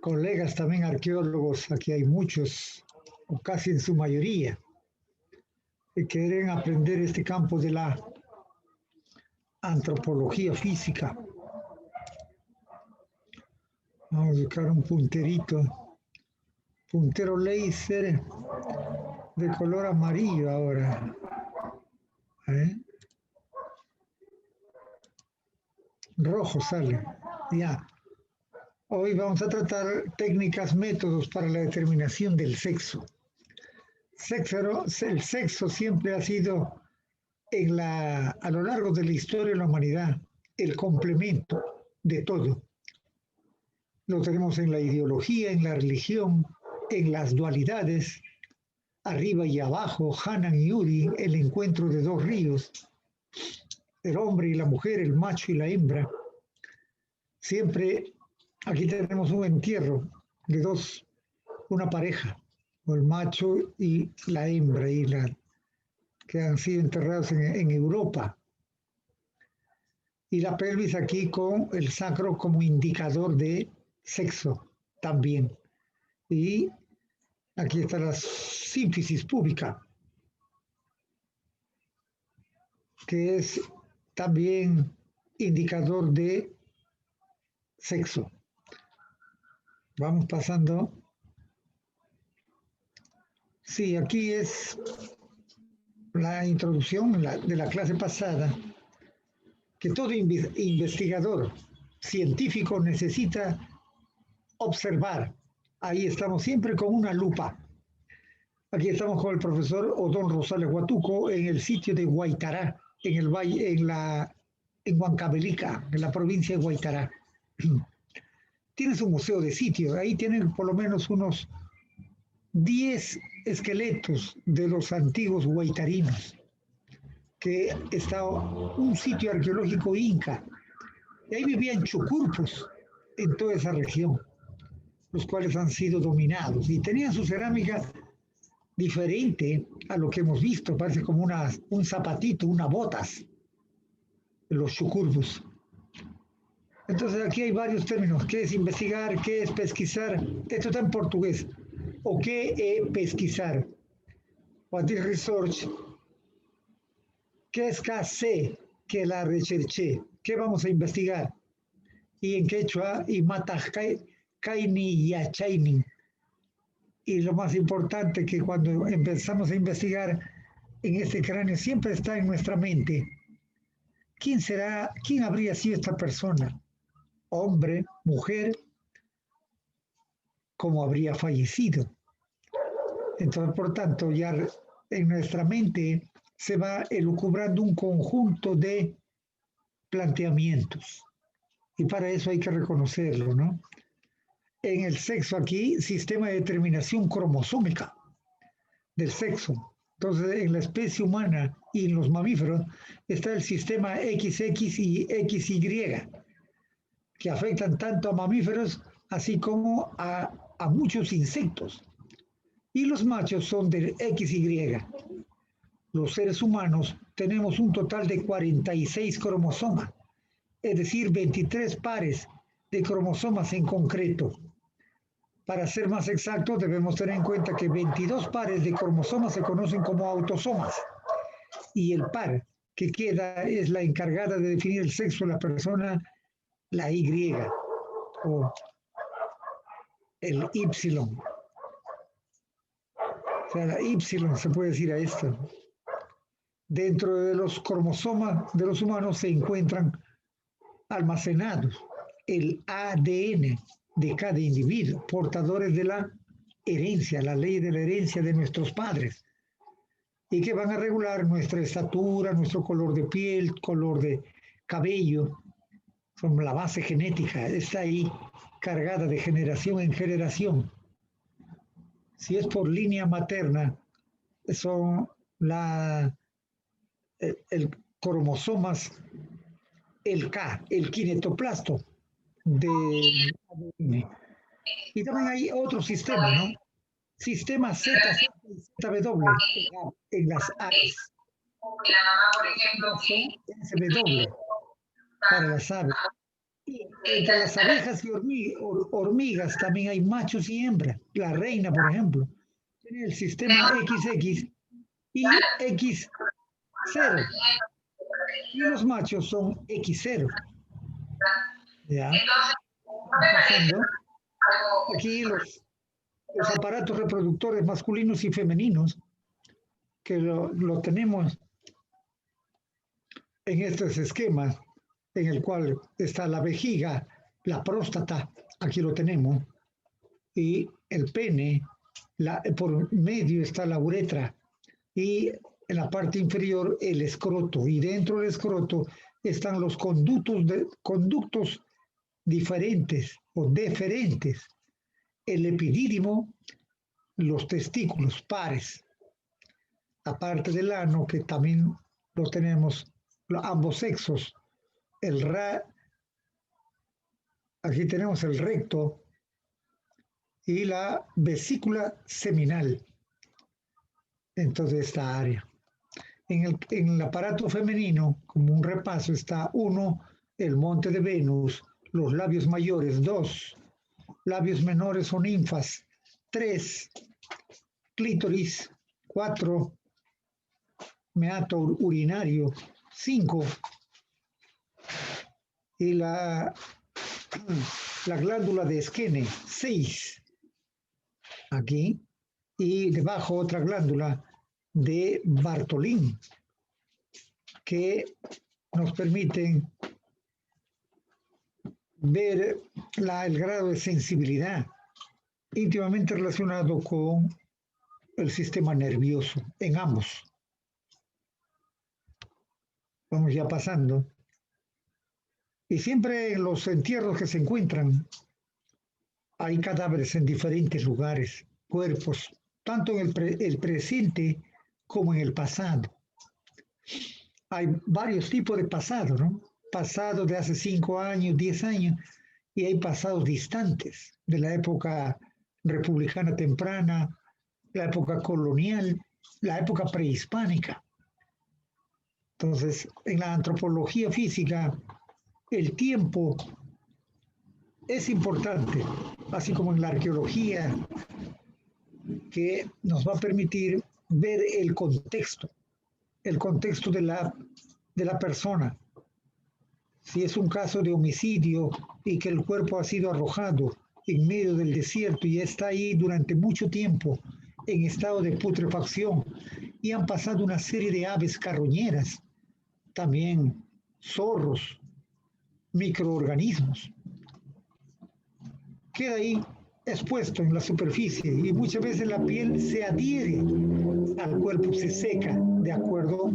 colegas también arqueólogos, aquí hay muchos, o casi en su mayoría, que quieren aprender este campo de la antropología física. Vamos a buscar un puntero láser de color amarillo ahora. Rojo sale, ya. Hoy vamos a tratar técnicas, métodos para la determinación del sexo. El sexo siempre ha sido a lo largo de la historia de la humanidad el complemento de todo. Lo tenemos en la ideología, en la religión, en las dualidades, arriba y abajo, Hanan y Uri, el encuentro de dos ríos, el hombre y la mujer, el macho y la hembra. Siempre aquí tenemos un entierro de una pareja, o el macho y la hembra, que han sido enterrados en Europa. Y la pelvis aquí con el sacro como indicador de sexo también. Y aquí está la sínfisis púbica, que es también indicador de sexo. Vamos pasando. Sí, aquí es la introducción de la clase pasada, que todo investigador científico necesita observar. Ahí estamos siempre con una lupa. Aquí estamos con el profesor Odón Rosales Huatuco en el sitio de Guaitará, en el valle, en Huancavelica, en la provincia de Guaitará. Tienes un museo de sitio, ahí tienen por lo menos unos 10 esqueletos de los antiguos guaitarinos, que está un sitio arqueológico inca. Y ahí vivían chucurpos en toda esa región, los cuales han sido dominados y tenían su cerámica diferente a lo que hemos visto, parece como un zapatito, unas botas, los chucurpos. Entonces aquí hay varios términos, ¿qué es investigar? ¿Qué es pesquisar? Esto está en portugués. ¿O qué es pesquisar? What is research? ¿Qué es KC? Que la recherché. ¿Qué vamos a investigar? Y en quechua, y kaini yachaini. Y lo más importante que cuando empezamos a investigar en este cráneo siempre está en nuestra mente. ¿Quién habría sido esta persona? Hombre, mujer, ¿cómo habría fallecido? Entonces, por tanto, ya en nuestra mente se va elucubrando un conjunto de planteamientos. Y para eso hay que reconocerlo, ¿no? En el sexo aquí, sistema de determinación cromosómica del sexo. Entonces, en la especie humana y en los mamíferos está el sistema XX y XY, que afectan tanto a mamíferos así como a muchos insectos. Y los machos son del XY. Los seres humanos tenemos un total de 46 cromosomas, es decir, 23 pares de cromosomas en concreto. Para ser más exactos, debemos tener en cuenta que 22 pares de cromosomas se conocen como autosomas y el par que queda es la encargada de definir el sexo de la persona, la Y o el Y. O sea, la Y se puede decir a esto. Dentro de los cromosomas de los humanos se encuentran almacenados el ADN de cada individuo, portadores de la herencia, la ley de la herencia de nuestros padres, y que van a regular nuestra estatura, nuestro color de piel, color de cabello. Son la base genética, está ahí cargada de generación en generación. Si es por línea materna, son el cromosomas, el K, el kinetoplasto de ADN. Y también hay otro sistema, ¿no? Sistema Z, Z y ZW en las aves. Las hembras son SW para las aves. Y Entre las abejas y hormigas también hay machos y hembras. La reina, por ejemplo, tiene el sistema XX y X0. Y los machos son X0. ¿Ya? Pasando. Aquí los aparatos reproductores masculinos y femeninos, que lo tenemos en estos esquemas, en el cual está la vejiga, la próstata, aquí lo tenemos, y el pene, por medio está la uretra, y en la parte inferior el escroto, y dentro del escroto están los conductos diferentes o deferentes, el epidídimo, los testículos pares, aparte del ano, que también lo tenemos ambos sexos, aquí tenemos el recto y la vesícula seminal, entonces esta área. En el aparato femenino, como un repaso, está 1, el monte de Venus, los labios mayores, 2, labios menores o ninfas, 3, clítoris, 4, meato urinario, 5, y la glándula de Skene, 6, aquí, y debajo otra glándula de Bartolín, que nos permiten ver el grado de sensibilidad íntimamente relacionado con el sistema nervioso en ambos. Vamos ya pasando. Y siempre en los entierros que se encuentran hay cadáveres en diferentes lugares, cuerpos, tanto en el presente como en el pasado. Hay varios tipos de pasado, ¿no? Pasado de hace 5 años, 10 años, y hay pasados distantes, de la época republicana temprana, la época colonial, la época prehispánica. Entonces, en la antropología física, el tiempo es importante, así como en la arqueología, que nos va a permitir ver el contexto de la persona. Si es un caso de homicidio y que el cuerpo ha sido arrojado en medio del desierto y está ahí durante mucho tiempo en estado de putrefacción y han pasado una serie de aves carroñeras, también zorros, microorganismos, queda ahí expuesto en la superficie y muchas veces la piel se adhiere al cuerpo, se seca de acuerdo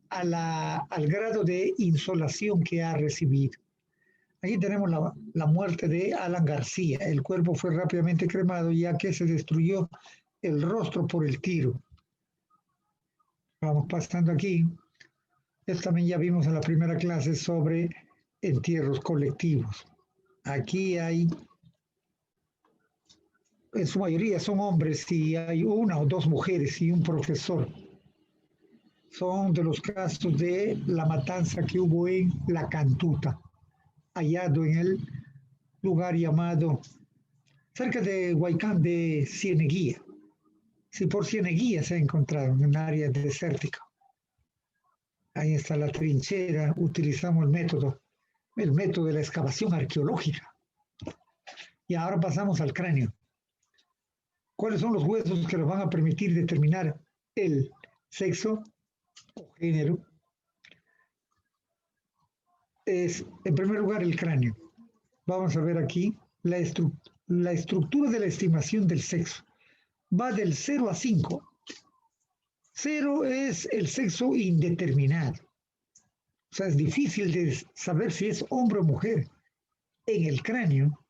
al grado de insolación que ha recibido. Aquí tenemos la muerte de Alan García. El cuerpo fue rápidamente cremado ya que se destruyó el rostro por el tiro. Vamos pasando aquí. Esto también ya vimos en la primera clase sobre entierros colectivos. Aquí hay, en su mayoría son hombres y hay 1 o 2 mujeres y un profesor. Son de los casos de la matanza que hubo en La Cantuta, hallado en el lugar llamado, cerca de Huaycán de Cieneguía. Sí, por Cieneguía se ha encontrado en un área desértica. Ahí está la trinchera, utilizamos el método de la excavación arqueológica. Y ahora pasamos al cráneo. ¿Cuáles son los huesos que nos van a permitir determinar el sexo o género? Es, en primer lugar, el cráneo. Vamos a ver aquí la estructura de la estimación del sexo. Va del 0 a 5. 0 es el sexo indeterminado. O sea, es difícil de saber si es hombre o mujer. En el cráneo,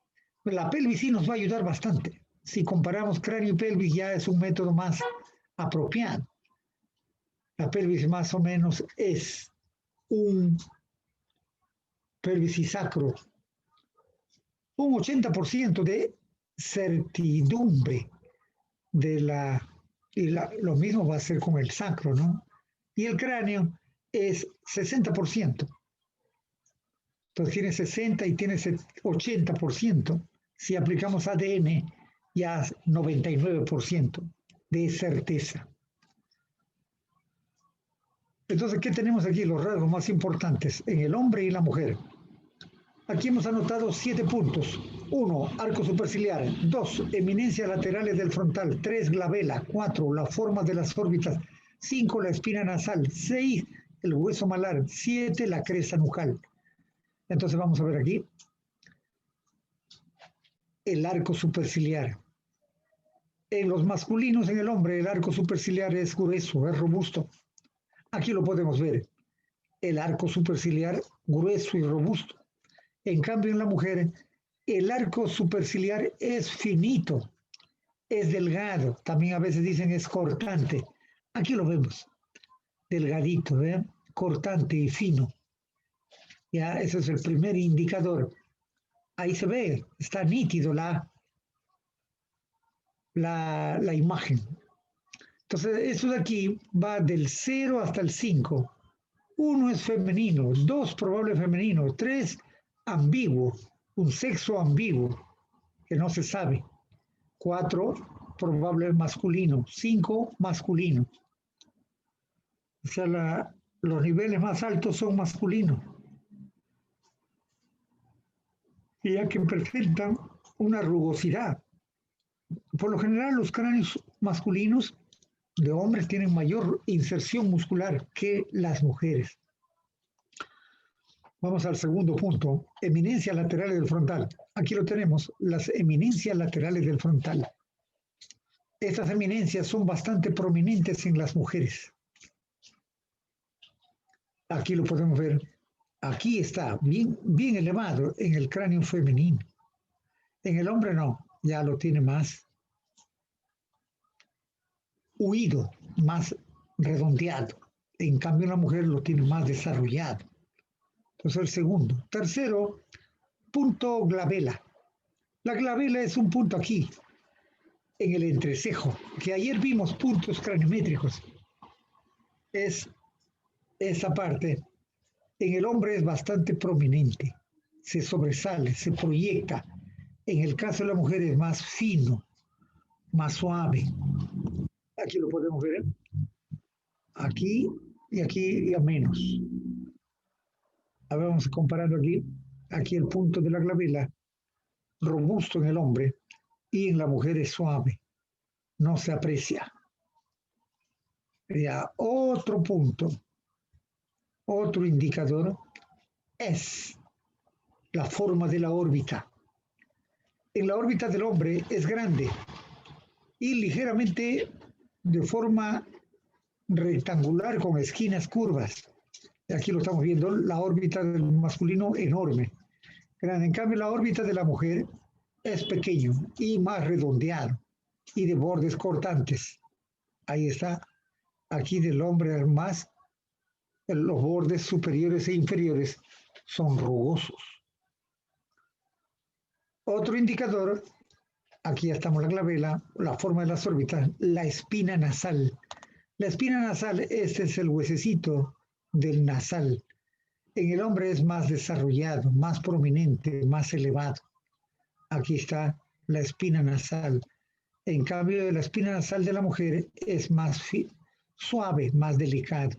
la pelvis sí nos va a ayudar bastante. Si comparamos cráneo y pelvis, ya es un método más apropiado. La pelvis más o menos es un pelvis y sacro, un 80% de certidumbre y lo mismo va a ser con el sacro, ¿no? Y el cráneo es 60%. Entonces tiene 60 y tiene 80%. Si aplicamos ADN, ya 99% de certeza. Entonces, ¿qué tenemos aquí? Los rasgos más importantes en el hombre y la mujer. Aquí hemos anotado 7 puntos. 1, arco superciliar. 2, eminencias laterales del frontal. 3, glabela. 4, la forma de las órbitas. 5, la espina nasal. 6, el hueso malar. 7, la cresta nucal. Entonces vamos a ver aquí el arco superciliar. En los masculinos, en el hombre, el arco superciliar es grueso, es robusto. Aquí lo podemos ver. El arco superciliar grueso y robusto. En cambio, en la mujer, el arco superciliar es finito, es delgado. También a veces dicen es cortante. Aquí lo vemos. Delgadito, ¿ve? Cortante y fino. Ya, ese es el primer indicador. Ahí se ve, está nítido la imagen. Entonces, eso de aquí va del 0 hasta el 5. 1 es femenino, 2 probable femenino, 3 ambiguo, un sexo ambiguo, que no se sabe. 4 probable masculino, 5 masculino. O sea, los niveles más altos son masculinos. Y ya que presentan una rugosidad. Por lo general, los cráneos masculinos de hombres tienen mayor inserción muscular que las mujeres. Vamos al segundo punto, eminencias laterales del frontal. Aquí lo tenemos, las eminencias laterales del frontal. Estas eminencias son bastante prominentes en las mujeres. Aquí lo podemos ver. Aquí está, bien elevado en el cráneo femenino. En el hombre no, ya lo tiene más huido, más redondeado. En cambio, la mujer lo tiene más desarrollado. Entonces, el segundo. Tercero, punto glabela. La glabela es un punto aquí, en el entrecejo, que ayer vimos puntos craniométricos. Es esa parte. En el hombre es bastante prominente, se sobresale, se proyecta. En el caso de la mujer es más fino, más suave. Aquí lo podemos ver. Aquí y a menos. A ver, vamos comparando aquí. Aquí el punto de la glabela, robusto en el hombre y en la mujer es suave. No se aprecia. Ya, otro punto, otro indicador es la forma de la órbita. En la órbita del hombre es grande y ligeramente de forma rectangular con esquinas curvas. Aquí lo estamos viendo, la órbita del masculino enorme, grande. En cambio, la órbita de la mujer es pequeño y más redondeado y de bordes cortantes. Ahí está. Aquí del hombre más, los bordes superiores e inferiores son rugosos. Otro indicador, aquí ya estamos la glabela, la forma de las órbitas, la espina nasal. La espina nasal, este es el huesecito del nasal. En el hombre es más desarrollado, más prominente, más elevado. Aquí está la espina nasal. En cambio, la espina nasal de la mujer es más suave, más delicado.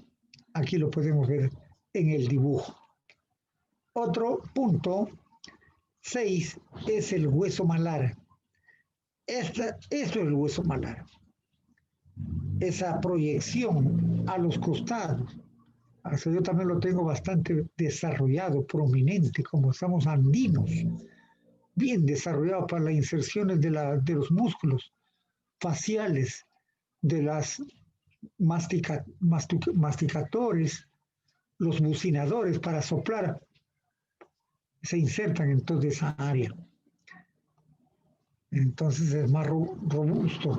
Aquí lo podemos ver en el dibujo. Otro punto, 6, es el hueso malar. Esto es el hueso malar. Esa proyección a los costados. Así yo también lo tengo bastante desarrollado, prominente, como estamos andinos, bien desarrollado para las inserciones de los músculos faciales, de las masticadores, los bucinadores para soplar, se insertan en toda esa área. Entonces es más robusto.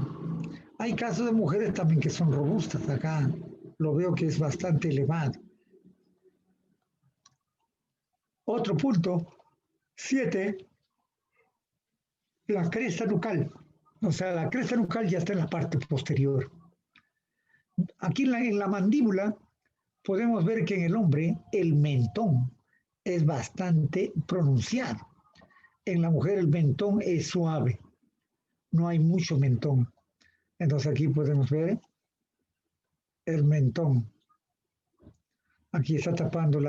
Hay casos de mujeres también que son robustas. Acá lo veo que es bastante elevado. Otro punto, 7, la cresta nucal. O sea, la cresta nucal ya está en la parte posterior. Aquí en la mandíbula podemos ver que en el hombre el mentón es bastante pronunciado. En la mujer el mentón es suave, no hay mucho mentón. Entonces aquí podemos ver el mentón. Aquí está tapando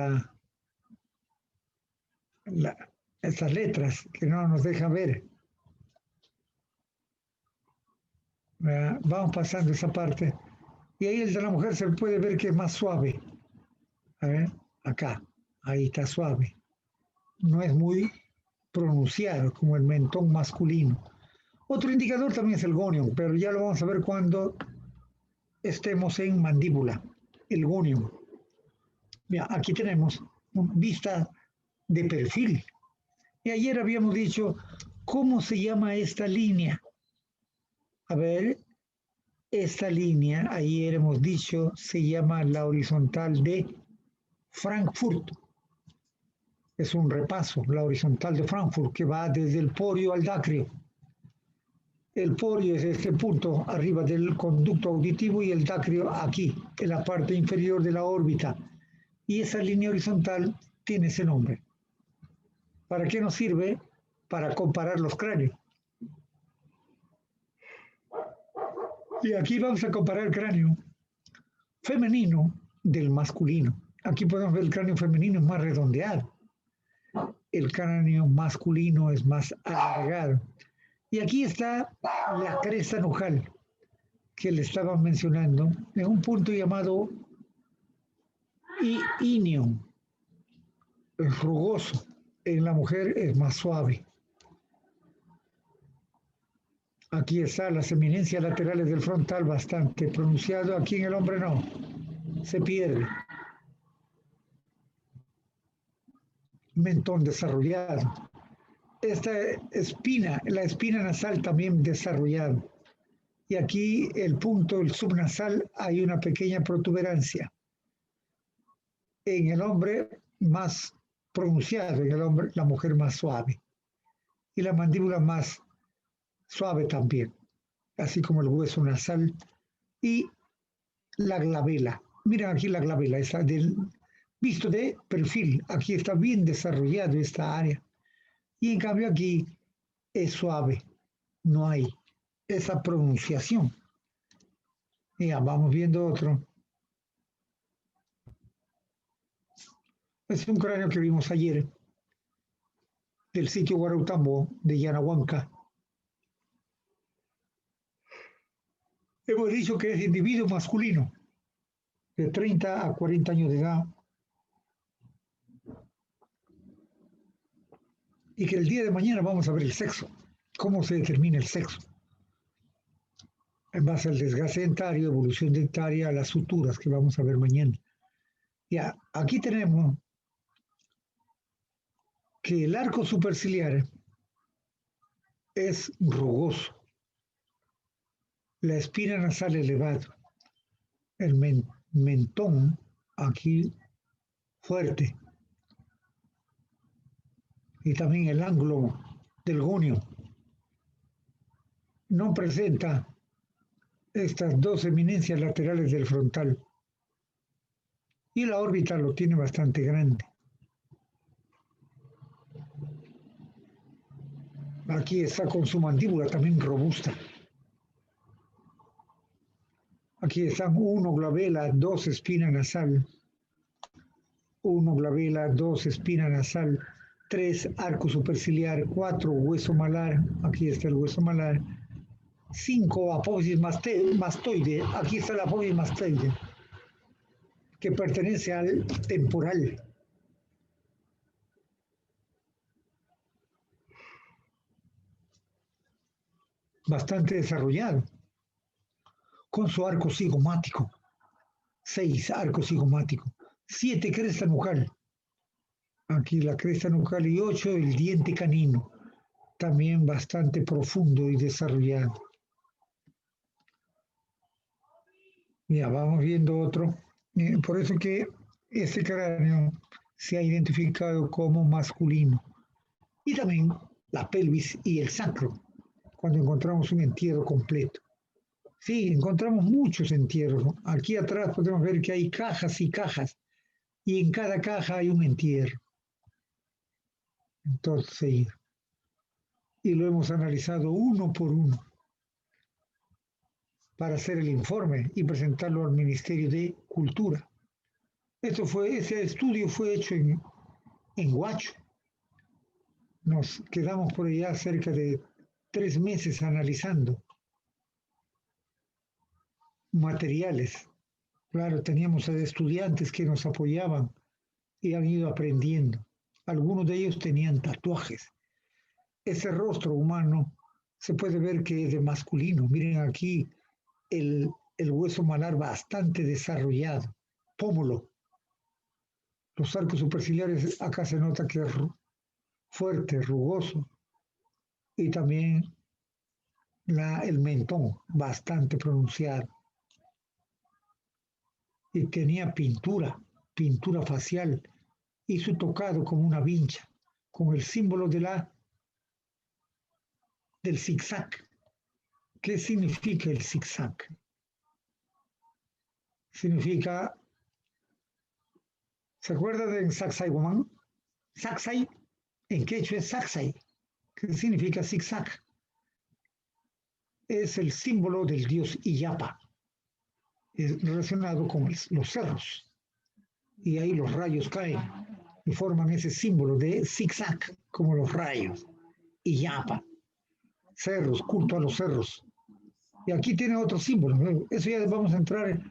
estas letras que no nos dejan ver. Vamos pasando esa parte. Y ahí el de la mujer se puede ver que es más suave. A ver, acá, ahí está suave. No es muy pronunciado como el mentón masculino. Otro indicador también es el gonium, pero ya lo vamos a ver cuando estemos en mandíbula, el gonium. Mira, aquí tenemos vista de perfil. Y ayer habíamos dicho, ¿cómo se llama esta línea? A ver, esta línea, ayer hemos dicho, se llama la horizontal de Frankfurt. Es un repaso, la horizontal de Frankfurt, que va desde el porio al dacrio. El porio es este punto arriba del conducto auditivo y el dacrio aquí, en la parte inferior de la órbita. Y esa línea horizontal tiene ese nombre. ¿Para qué nos sirve? Para comparar los cráneos. Y aquí vamos a comparar el cráneo femenino del masculino. Aquí podemos ver el cráneo femenino más redondeado. El cráneo masculino es más alargado. Y aquí está la cresta nujal que le estaba mencionando en un punto llamado íneo. Es rugoso. En la mujer es más suave. Aquí están las eminencias laterales del frontal bastante pronunciado. Aquí en el hombre no. Se pierde. Mentón desarrollado. Esta espina, la espina nasal también desarrollada. Y aquí el punto, el subnasal, hay una pequeña protuberancia. En el hombre más pronunciado, en el hombre, la mujer más suave. Y la mandíbula más suave también, así como el hueso nasal y la glabela. Miren aquí la glabela, está visto de perfil, aquí está bien desarrollado esta área. Y en cambio aquí es suave, no hay esa pronunciación. Ya, vamos viendo otro. Es un cráneo que vimos ayer del sitio Guarautambo de Yanahuanca. Hemos dicho que es individuo masculino, de 30 a 40 años de edad, y que el día de mañana vamos a ver el sexo, cómo se determina el sexo, en base al desgaste dentario, evolución dentaria, las suturas que vamos a ver mañana. Ya, aquí tenemos que el arco superciliar es rugoso, la espina nasal elevada, el mentón aquí fuerte, y también el ángulo del gonio no presenta estas dos eminencias laterales del frontal. Y la órbita lo tiene bastante grande. Aquí está con su mandíbula también robusta. Aquí están 1 glabela, 2 espina nasal. 1 glabela, 2 espina nasal, 3 arco superciliar, 4 hueso malar. Aquí está el hueso malar. 5 apófisis mastoide. Aquí está la apófisis mastoide, que pertenece al temporal. Bastante desarrollado, con su arco cigomático. 6 arco cigomático. 7 cresta nucal. Aquí la cresta nucal y 8 el diente canino. También bastante profundo y desarrollado. Ya, vamos viendo otro. Por eso que este cráneo se ha identificado como masculino. Y también la pelvis y el sacro, cuando encontramos un entierro completo. Sí, encontramos muchos entierros. Aquí atrás podemos ver que hay cajas y cajas, y en cada caja hay un entierro. Entonces, y lo hemos analizado uno por uno para hacer el informe y presentarlo al Ministerio de Cultura. Ese estudio fue hecho en Huacho. Nos quedamos por allá cerca de 3 meses analizando materiales. Claro, teníamos estudiantes que nos apoyaban y han ido aprendiendo. Algunos de ellos tenían tatuajes. Ese rostro humano se puede ver que es de masculino. Miren aquí el hueso malar bastante desarrollado, pómulo. Los arcos superciliares acá se nota que es fuerte, rugoso. Y también el mentón bastante pronunciado. Y tenía pintura facial y su tocado como una vincha, con el símbolo del zigzag. ¿Qué significa el zigzag? Significa, ¿se acuerda de Sacsay Woman? Sacsay, en quechua es Sacsay, que significa zigzag. Es el símbolo del dios Iyapa, es relacionado con los cerros. Y ahí los rayos caen y forman ese símbolo de zigzag, como los rayos. Iyapa, cerros, culto a los cerros. Y aquí tiene otro símbolo, ¿no? Eso ya vamos a entrar en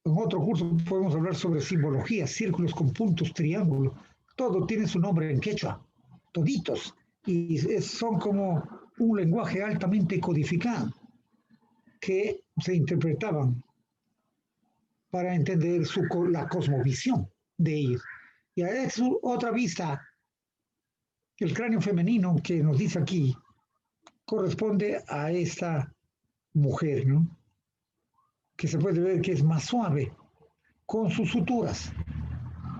otro curso, podemos hablar sobre simbología, círculos con puntos, triángulos, todo tiene su nombre en quechua, toditos, y son como un lenguaje altamente codificado que se interpretaban para entender la cosmovisión de ellos. Y es otra vista, el cráneo femenino que nos dice aquí, corresponde a esta mujer, ¿no? Que se puede ver que es más suave, con sus suturas.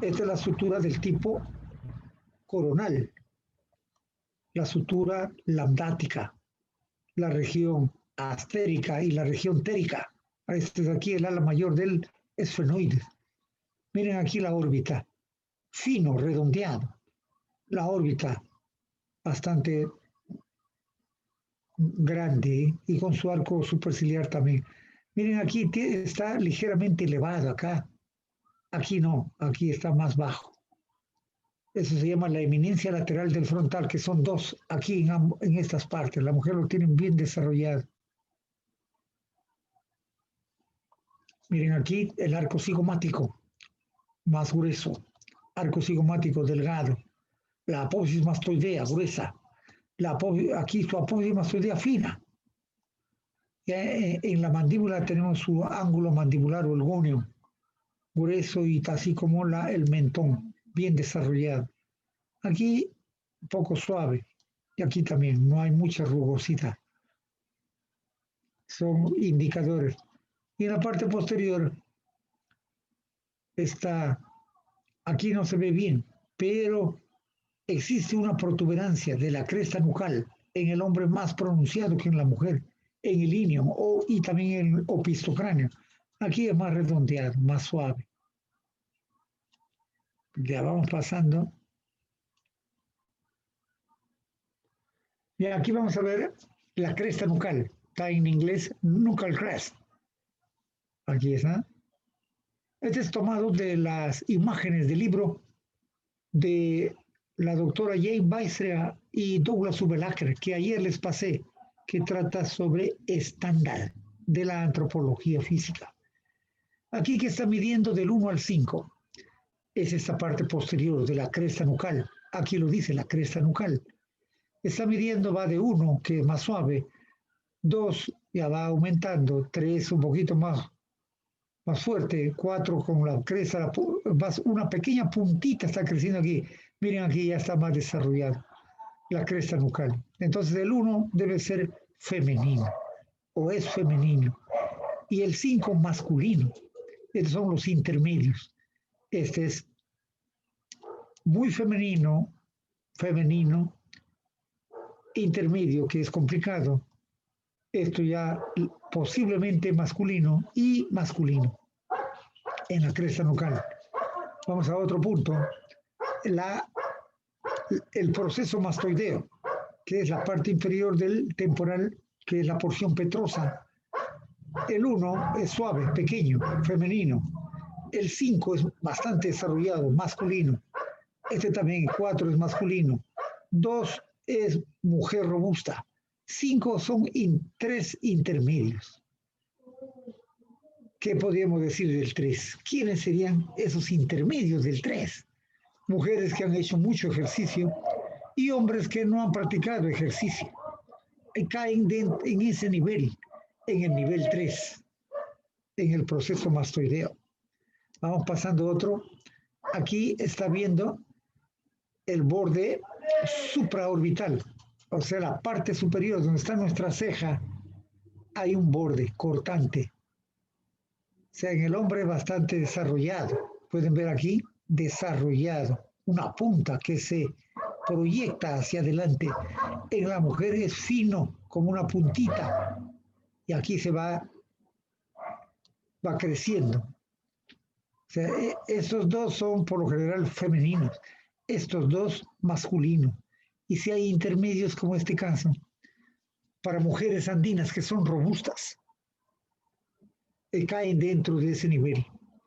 Esta es la sutura del tipo coronal, la sutura lambdática, la región astérica y la región térica. Este es aquí el ala mayor del esfenoide. Miren aquí la órbita, fino, redondeado. La órbita bastante grande y con su arco superciliar también. Miren aquí está ligeramente elevado acá. Aquí no, aquí está más bajo. Eso se llama la eminencia lateral del frontal, que son dos aquí en estas partes. La mujer lo tiene bien desarrollado. Miren aquí el arco cigomático, más grueso. Arco cigomático delgado. La apófisis mastoidea, gruesa. Aquí su apófisis mastoidea fina. En la mandíbula tenemos su ángulo mandibular o el gonio, grueso y así como el mentón, bien desarrollado. Aquí un poco suave y aquí también no hay mucha rugosidad. Son indicadores. Y en la parte posterior está, aquí no se ve bien, pero existe una protuberancia de la cresta nucal en el hombre más pronunciado que en la mujer, en el ilion y también en el opistocráneo. Aquí es más redondeado, más suave. Ya vamos pasando. Y aquí vamos a ver la cresta nucal. Está en inglés nuchal crest. Aquí está. Este es tomado de las imágenes del libro de la doctora Jane Weissrea y Douglas Ubelacker, que ayer les pasé, que trata sobre estándar de la antropología física. Aquí que está midiendo del 1 al 5 es esta parte posterior de la cresta nucal. Aquí lo dice la cresta nucal. Está midiendo, va de 1, que es más suave, 2 ya va aumentando, 3 un poquito más fuerte, 4 con la cresta, una pequeña puntita está creciendo aquí. Miren aquí ya está más desarrollado la cresta nucal. Entonces el 1 debe ser femenino o es femenino y el 5 masculino. Estos son los intermedios. Este es muy femenino, intermedio, que es complicado. Esto ya posiblemente masculino y masculino en la cresta nucal. Vamos a otro punto. La el proceso mastoideo, que es la parte inferior del temporal, que es la porción petrosa. El 1 es suave, pequeño, femenino. El 5 es bastante desarrollado, masculino. Este también, el 4 es masculino. 2 es mujer robusta. 5 son 3 intermedios. ¿Qué podríamos decir del 3? ¿Quiénes serían esos intermedios del 3? Mujeres que han hecho mucho ejercicio y hombres que no han practicado ejercicio. Caen en ese nivel, en el nivel 3, en el proceso mastoideo. Vamos pasando a otro. Aquí está viendo el borde supraorbital, o sea, la parte superior donde está nuestra ceja, hay un borde cortante. O sea, en el hombre bastante desarrollado. Pueden ver aquí, desarrollado, una punta que se proyecta hacia adelante. En la mujer es fino, como una puntita, y aquí se va creciendo. O sea, estos dos son por lo general femeninos, estos dos masculinos. Y si hay intermedios como este caso, para mujeres andinas que son robustas, caen dentro de ese nivel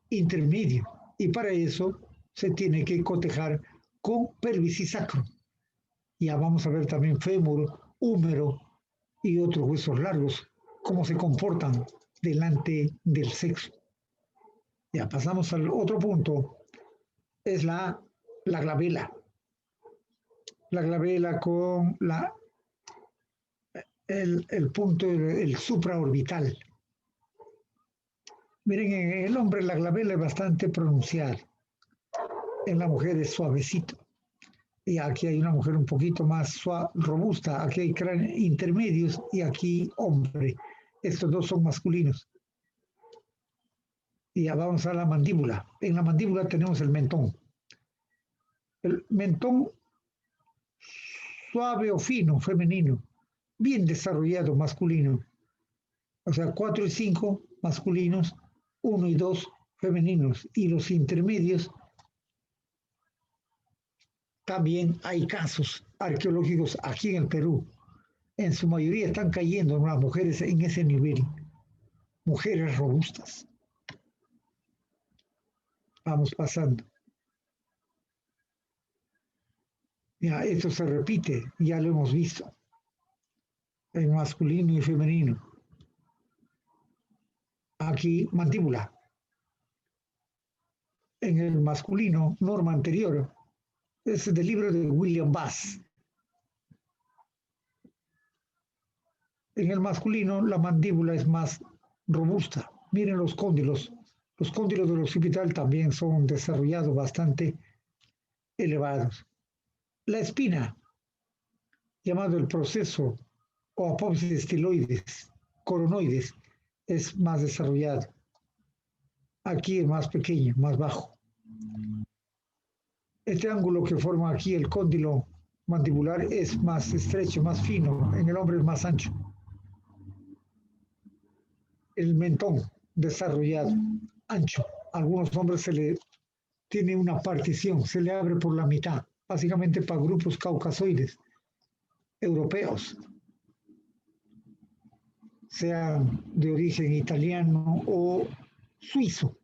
intermedio. Y para eso se tiene que cotejar con pelvis y sacro. Ya vamos a ver también fémur, húmero y otros huesos largos, cómo se comportan delante del sexo. Ya pasamos al otro punto, es la glabela. La glabela con el punto, el supraorbital. Miren, en el hombre la glabela es bastante pronunciada, en la mujer es suavecito. Y aquí hay una mujer un poquito más robusta, aquí hay cráneos intermedios y aquí hombre. Estos dos son masculinos. Y ya vamos a la mandíbula. En la mandíbula tenemos el mentón. El mentón suave o fino, femenino, bien desarrollado, masculino. O sea, 4 y 5 masculinos, 1 y 2 femeninos. Y los intermedios, también hay casos arqueológicos aquí en el Perú. En su mayoría están cayendo las mujeres en ese nivel. Mujeres robustas. Vamos pasando. Ya, esto se repite, ya lo hemos visto. En masculino y femenino. Aquí, mandíbula. En el masculino, norma anterior. Es del libro de William Bass. En el masculino, la mandíbula es más robusta. Miren los cóndilos. Los cóndilos del occipital también son desarrollados bastante elevados. La espina, llamado el proceso o apófisis estiloides, coronoides, es más desarrollado. Aquí es más pequeño, más bajo. Este ángulo que forma aquí el cóndilo mandibular es más estrecho, más fino. En el hombre es más ancho. El mentón desarrollado, ancho. A algunos hombres se le tiene una partición, se le abre por la mitad, básicamente para grupos caucasoides, europeos, sean de origen italiano o suizo.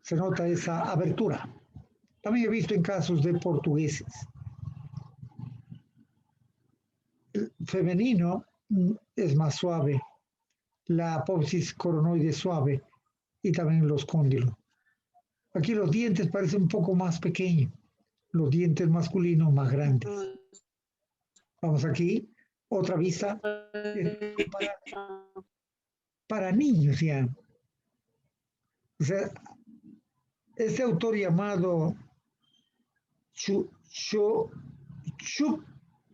Se nota esa abertura. También he visto en casos de portugueses. El femenino es más suave, la apófisis coronoide suave y también los cóndilos. Aquí los dientes parecen un poco más pequeños, los dientes masculinos más grandes. Vamos aquí, otra vista para niños ya. O sea, este autor llamado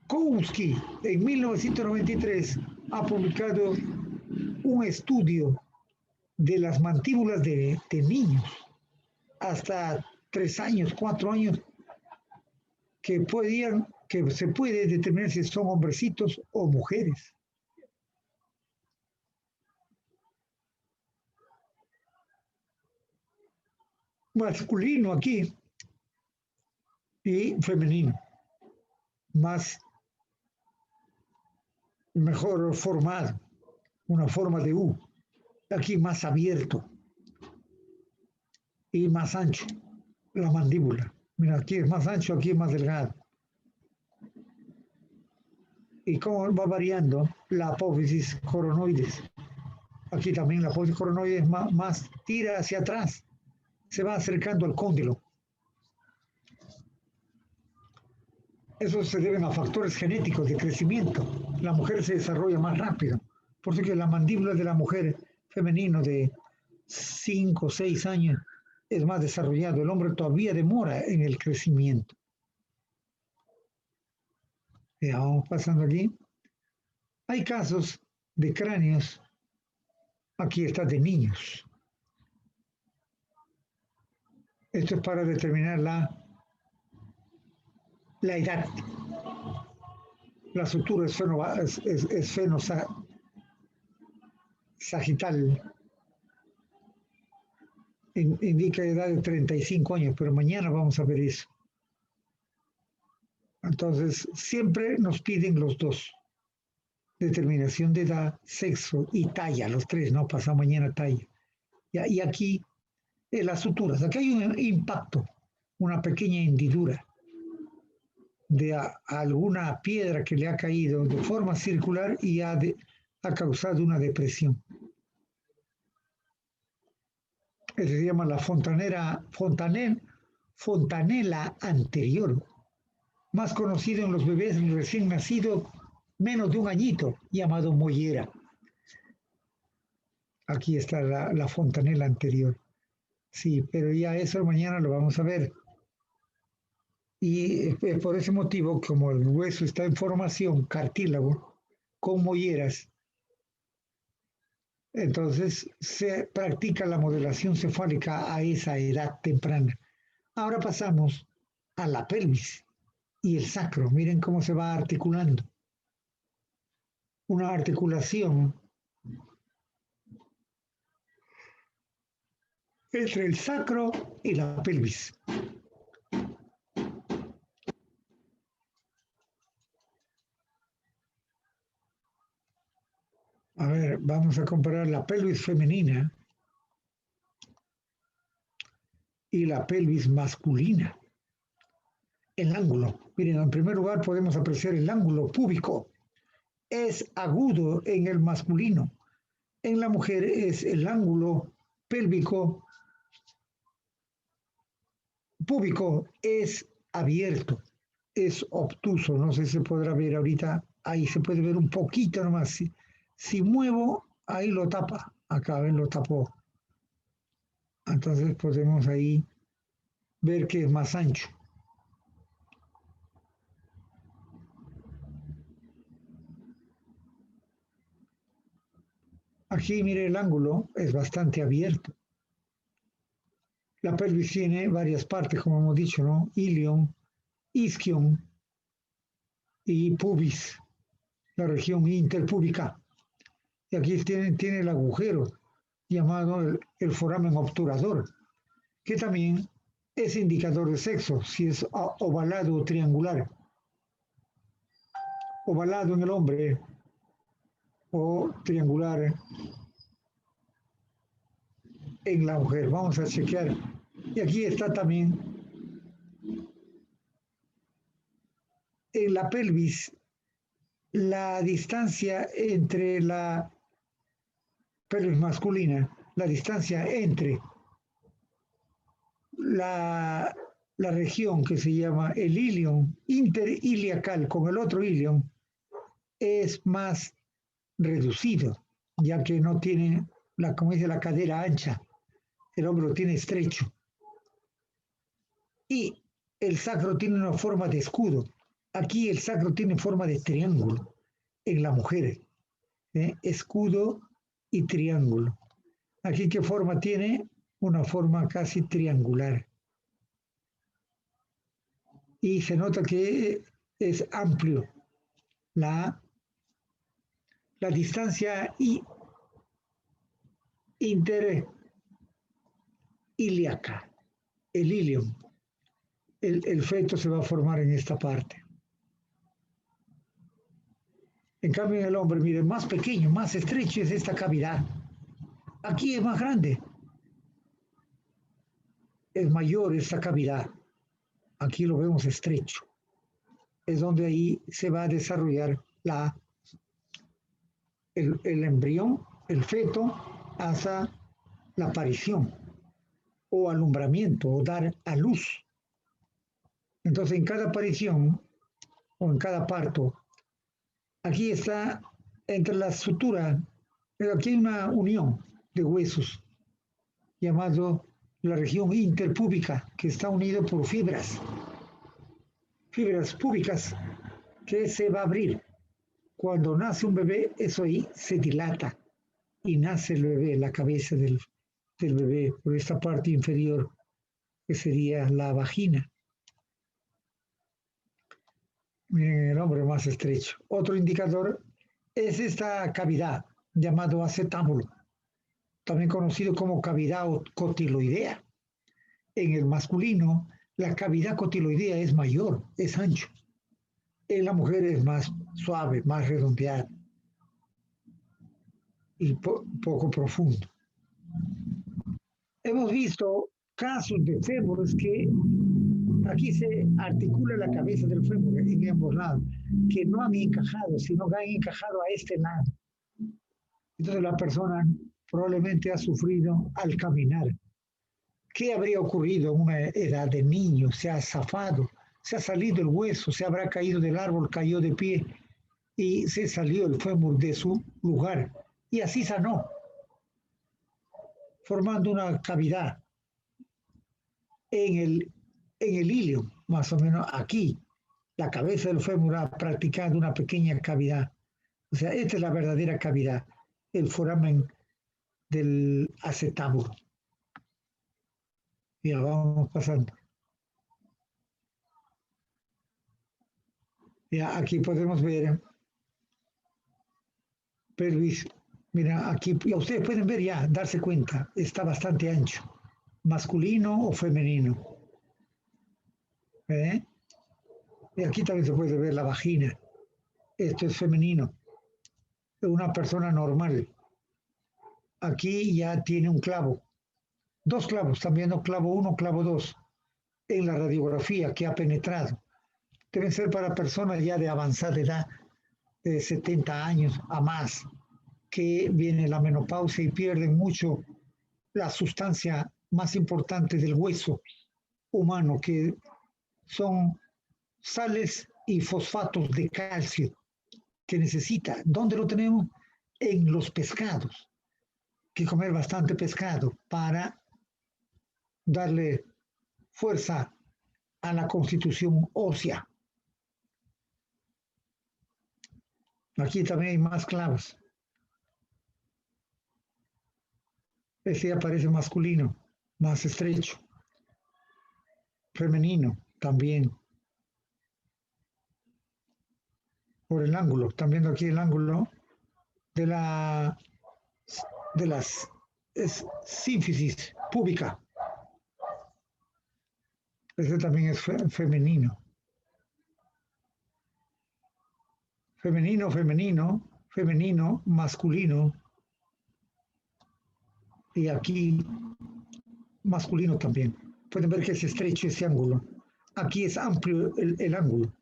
Chukowski en 1993 ha publicado un estudio de las mandíbulas de niños hasta 3 años, 4 años, que se puede determinar si son hombrecitos o mujeres. Masculino aquí, y femenino, más mejor formado, una forma de U, aquí más abierto y más ancho, la mandíbula. Mira, aquí es más ancho, aquí es más delgado. Y cómo va variando la apófisis coronoides. Aquí también la apófisis coronoides más tira hacia atrás, se va acercando al cóndilo. Eso se debe a factores genéticos de crecimiento. La mujer se desarrolla más rápido. Por eso que la mandíbula de la mujer femenino de 5 o 6 años es más desarrollado. El hombre todavía demora en el crecimiento. Ya vamos pasando aquí. Hay casos de cráneos, aquí está de niños. Esto es para determinar la edad. La sutura es sagital, indica edad de 35 años, pero mañana vamos a ver eso. Entonces, siempre nos piden los dos. Determinación de edad, sexo y talla, los tres, ¿no? Pasado mañana talla. Y aquí, las suturas. Aquí hay un impacto, una pequeña hendidura de alguna piedra que le ha caído de forma circular y ha causado una depresión. Eso se llama la fontanela anterior, más conocido en los bebés recién nacidos menos de un añito, llamado mollera. Aquí está la fontanela anterior. Sí, pero ya eso mañana lo vamos a ver. Y es por ese motivo, como el hueso está en formación, cartílago, con molleras, entonces se practica la modelación cefálica a esa edad temprana. Ahora pasamos a la pelvis y el sacro. Miren cómo se va articulando. Una articulación entre el sacro y la pelvis. A ver, vamos a comparar la pelvis femenina y la pelvis masculina. El ángulo. Miren, en primer lugar podemos apreciar el ángulo púbico. Es agudo en el masculino. En la mujer es el ángulo pélvico púbico es abierto, es obtuso. No sé si se podrá ver ahorita. Ahí se puede ver un poquito nomás. Si muevo, ahí lo tapa. Acá, ven, lo tapó. Entonces podemos ahí ver que es más ancho. Aquí, mire, el ángulo es bastante abierto. La pelvis tiene varias partes, como hemos dicho, ¿no? Ilion, isquion y pubis, la región interpúbica. Y aquí tiene el agujero llamado el foramen obturador, que también es indicador de sexo, si es ovalado o triangular. Ovalado en el hombre o triangular en la mujer. Vamos a chequear. Y aquí está también en la pelvis la distancia entre la pelvis masculina, la distancia entre la región que se llama el ilion interiliacal con el otro ilion es más reducido, ya que no tiene, como dice, la cadera ancha, el hombro tiene estrecho. Y el sacro tiene una forma de escudo. Aquí el sacro tiene forma de triángulo en la mujer. Escudo y triángulo. Aquí, ¿qué forma tiene? Una forma casi triangular. Y se nota que es amplio la distancia interilíaca, el ilion. el feto se va a formar en esta parte. En cambio, en el hombre, mire, más pequeño, más estrecho es esta cavidad. Aquí es más grande, es mayor esta cavidad. Aquí lo vemos estrecho. Es donde ahí se va a desarrollar el embrión, el feto, hasta la aparición o alumbramiento o dar a luz. Entonces, en cada aparición o en cada parto, aquí está entre la sutura, aquí hay una unión de huesos llamado la región interpúbica, que está unido por fibras púbicas que se va a abrir. Cuando nace un bebé, eso ahí se dilata y nace el bebé, la cabeza del bebé, por esta parte inferior, que sería la vagina. Miren el hombre más estrecho. Otro indicador es esta cavidad, llamado acetábulo, también conocido como cavidad cotiloidea. En el masculino, la cavidad cotiloidea es mayor, es ancho. En la mujer es más suave, más redondeada y poco profundo. Hemos visto casos de fémures que aquí se articula la cabeza del fémur en ambos lados, que no han encajado, sino que han encajado a este lado. Entonces la persona probablemente ha sufrido al caminar. ¿Qué habría ocurrido en una edad de niño? Se ha zafado, se ha salido el hueso, se habrá caído del árbol, cayó de pie y se salió el fémur de su lugar. Y así sanó, formando una cavidad en el ilio, más o menos aquí. La cabeza del fémur ha practicado una pequeña cavidad. O sea, esta es la verdadera cavidad, el foramen del acetábulo. Ya vamos pasando. Ya aquí podemos ver pelvis. Mira, aquí ya ustedes pueden ver ya, darse cuenta, está bastante ancho, masculino o femenino. ¿Eh? Y aquí también se puede ver la vagina. Esto es femenino. Es una persona normal. Aquí ya tiene un clavo. Dos clavos, también no clavo 1, clavo 2, en la radiografía que ha penetrado. Deben ser para personas ya de avanzada edad, de 70 años a más, que viene la menopausia y pierden mucho la sustancia más importante del hueso humano, que son sales y fosfatos de calcio que necesita. ¿Dónde lo tenemos? En los pescados. Que comer bastante pescado para darle fuerza a la constitución ósea. Aquí también hay más clavos. Este ya parece masculino, más estrecho. Femenino también. Por el ángulo, están viendo aquí el ángulo de las sínfisis púbica. Este también es femenino. Femenino, masculino. Y aquí masculino también. Pueden ver que es estrecho ese ángulo. Aquí es amplio el ángulo.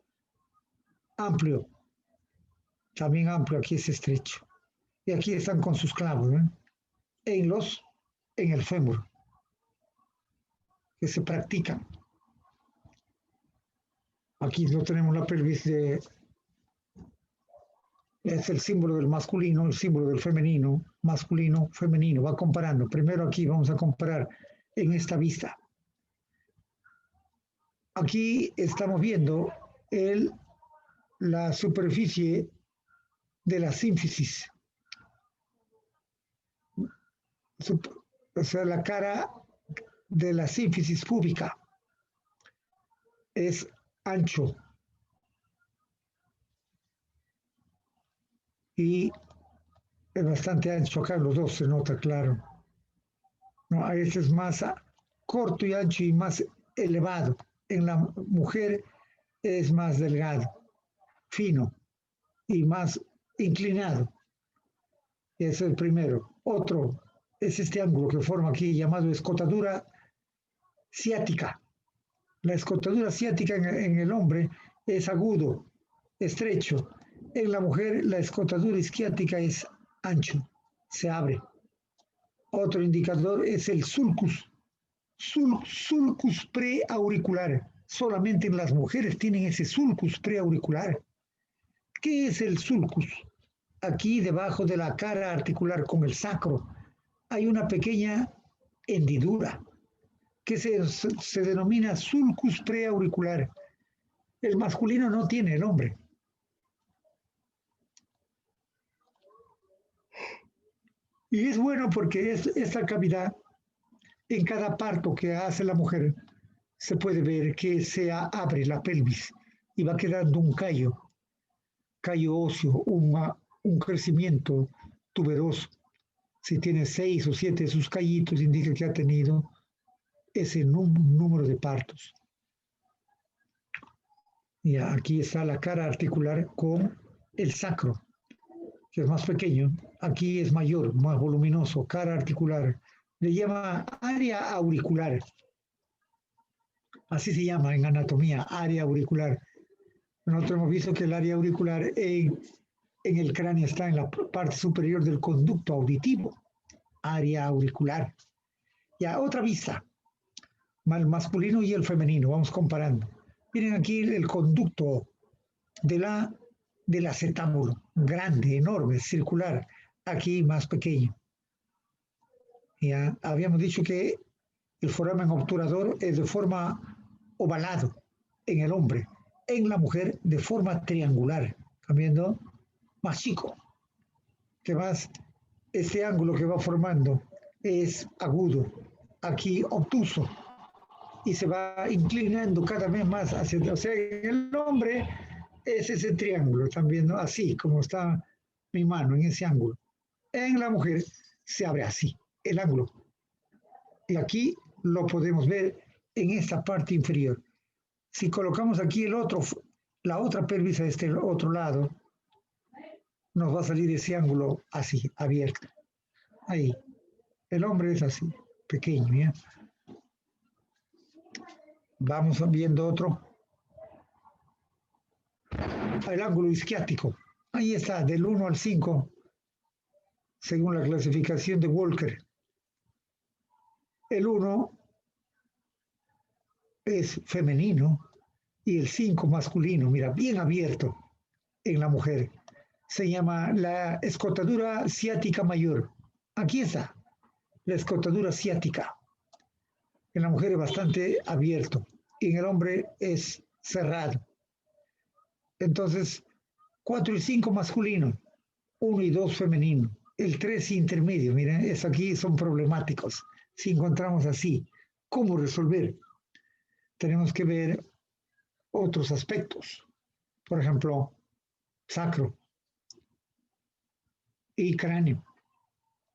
Amplio. También amplio, aquí es estrecho. Y aquí están con sus clavos, ¿eh? En el fémur, que se practican. Aquí no tenemos la pelvis es el símbolo del masculino, el símbolo del femenino, masculino, femenino. Va comparando. Primero aquí vamos a comparar en esta vista. Aquí estamos viendo la superficie de la sínfisis. O sea, la cara de la sínfisis púbica es ancho y es bastante ancho. Acá los dos se nota claro. No, este es más corto y ancho y más elevado. En la mujer es más delgado, fino y más inclinado. Ese es el primero. Otro es este ángulo que forma aquí llamado escotadura ciática. La escotadura ciática en el hombre es agudo, estrecho. En la mujer la escotadura isquiática es ancho, se abre. Otro indicador es el sulcus, sulcus preauricular. Solamente en las mujeres tienen ese sulcus preauricular. ¿Qué es el sulcus? Aquí debajo de la cara articular con el sacro hay una pequeña hendidura que se denomina sulcus preauricular. El masculino no tiene, el hombre. Y es bueno porque esta cavidad, en cada parto que hace la mujer, se puede ver que se abre la pelvis y va quedando un callo óseo, un crecimiento tuberoso. Si tiene 6 o 7 de sus callitos, indica que ha tenido ese número de partos. Y aquí está la cara articular con el sacro, que es más pequeño. Aquí es mayor, más voluminoso, cara articular. Le llama área auricular. Así se llama en anatomía, área auricular. Nosotros hemos visto que el área auricular en el cráneo está en la parte superior del conducto auditivo, área auricular. Ya, otra vista, el masculino y el femenino, vamos comparando. Miren aquí el conducto del acetábulo, grande, enorme, circular, aquí más pequeño. Ya habíamos dicho que el foramen obturador es de forma ovalado en el hombre, en la mujer de forma triangular, cambiando más chico. Que más este ángulo que va formando es agudo, aquí obtuso, y se va inclinando cada vez más hacia, o sea, en el hombre es ese triángulo, están viendo así como está mi mano en ese ángulo. En la mujer se abre así, el ángulo. Y aquí lo podemos ver en esta parte inferior. Si colocamos aquí la otra pelvis a este otro lado, nos va a salir ese ángulo así, abierto. Ahí. El hombre es así, pequeño, ¿ya? Vamos viendo otro. El ángulo isquiático. Ahí está, del 1 al 5, según la clasificación de Walker. El 1 es femenino y el 5 masculino, mira, bien abierto en la mujer. Se llama la escotadura ciática mayor. Aquí está, la escotadura ciática. En la mujer es bastante abierto y en el hombre es cerrado. Entonces, 4 y 5 masculino, 1 y 2 femenino, el 3 intermedio, miren, es aquí son problemáticos. Si encontramos así, ¿cómo resolver? Tenemos que ver otros aspectos. Por ejemplo, sacro y cráneo.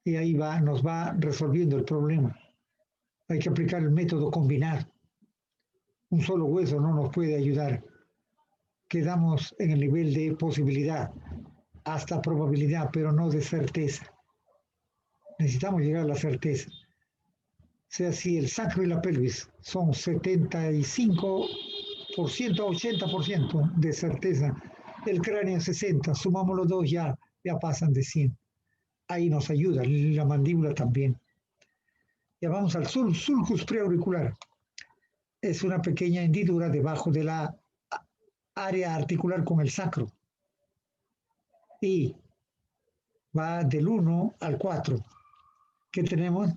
Y ahí nos va resolviendo el problema. Hay que aplicar el método combinado. Un solo hueso no nos puede ayudar. Quedamos en el nivel de posibilidad, hasta probabilidad, pero no de certeza. Necesitamos llegar a la certeza. O sea, si el sacro y la pelvis son 75% a 80% de certeza, el cráneo 60%, sumamos los dos ya pasan de 100. Ahí nos ayuda, la mandíbula también. Ya vamos al sulcus preauricular. Es una pequeña hendidura debajo de la área articular con el sacro. Y va del 1 al 4. ¿Qué tenemos?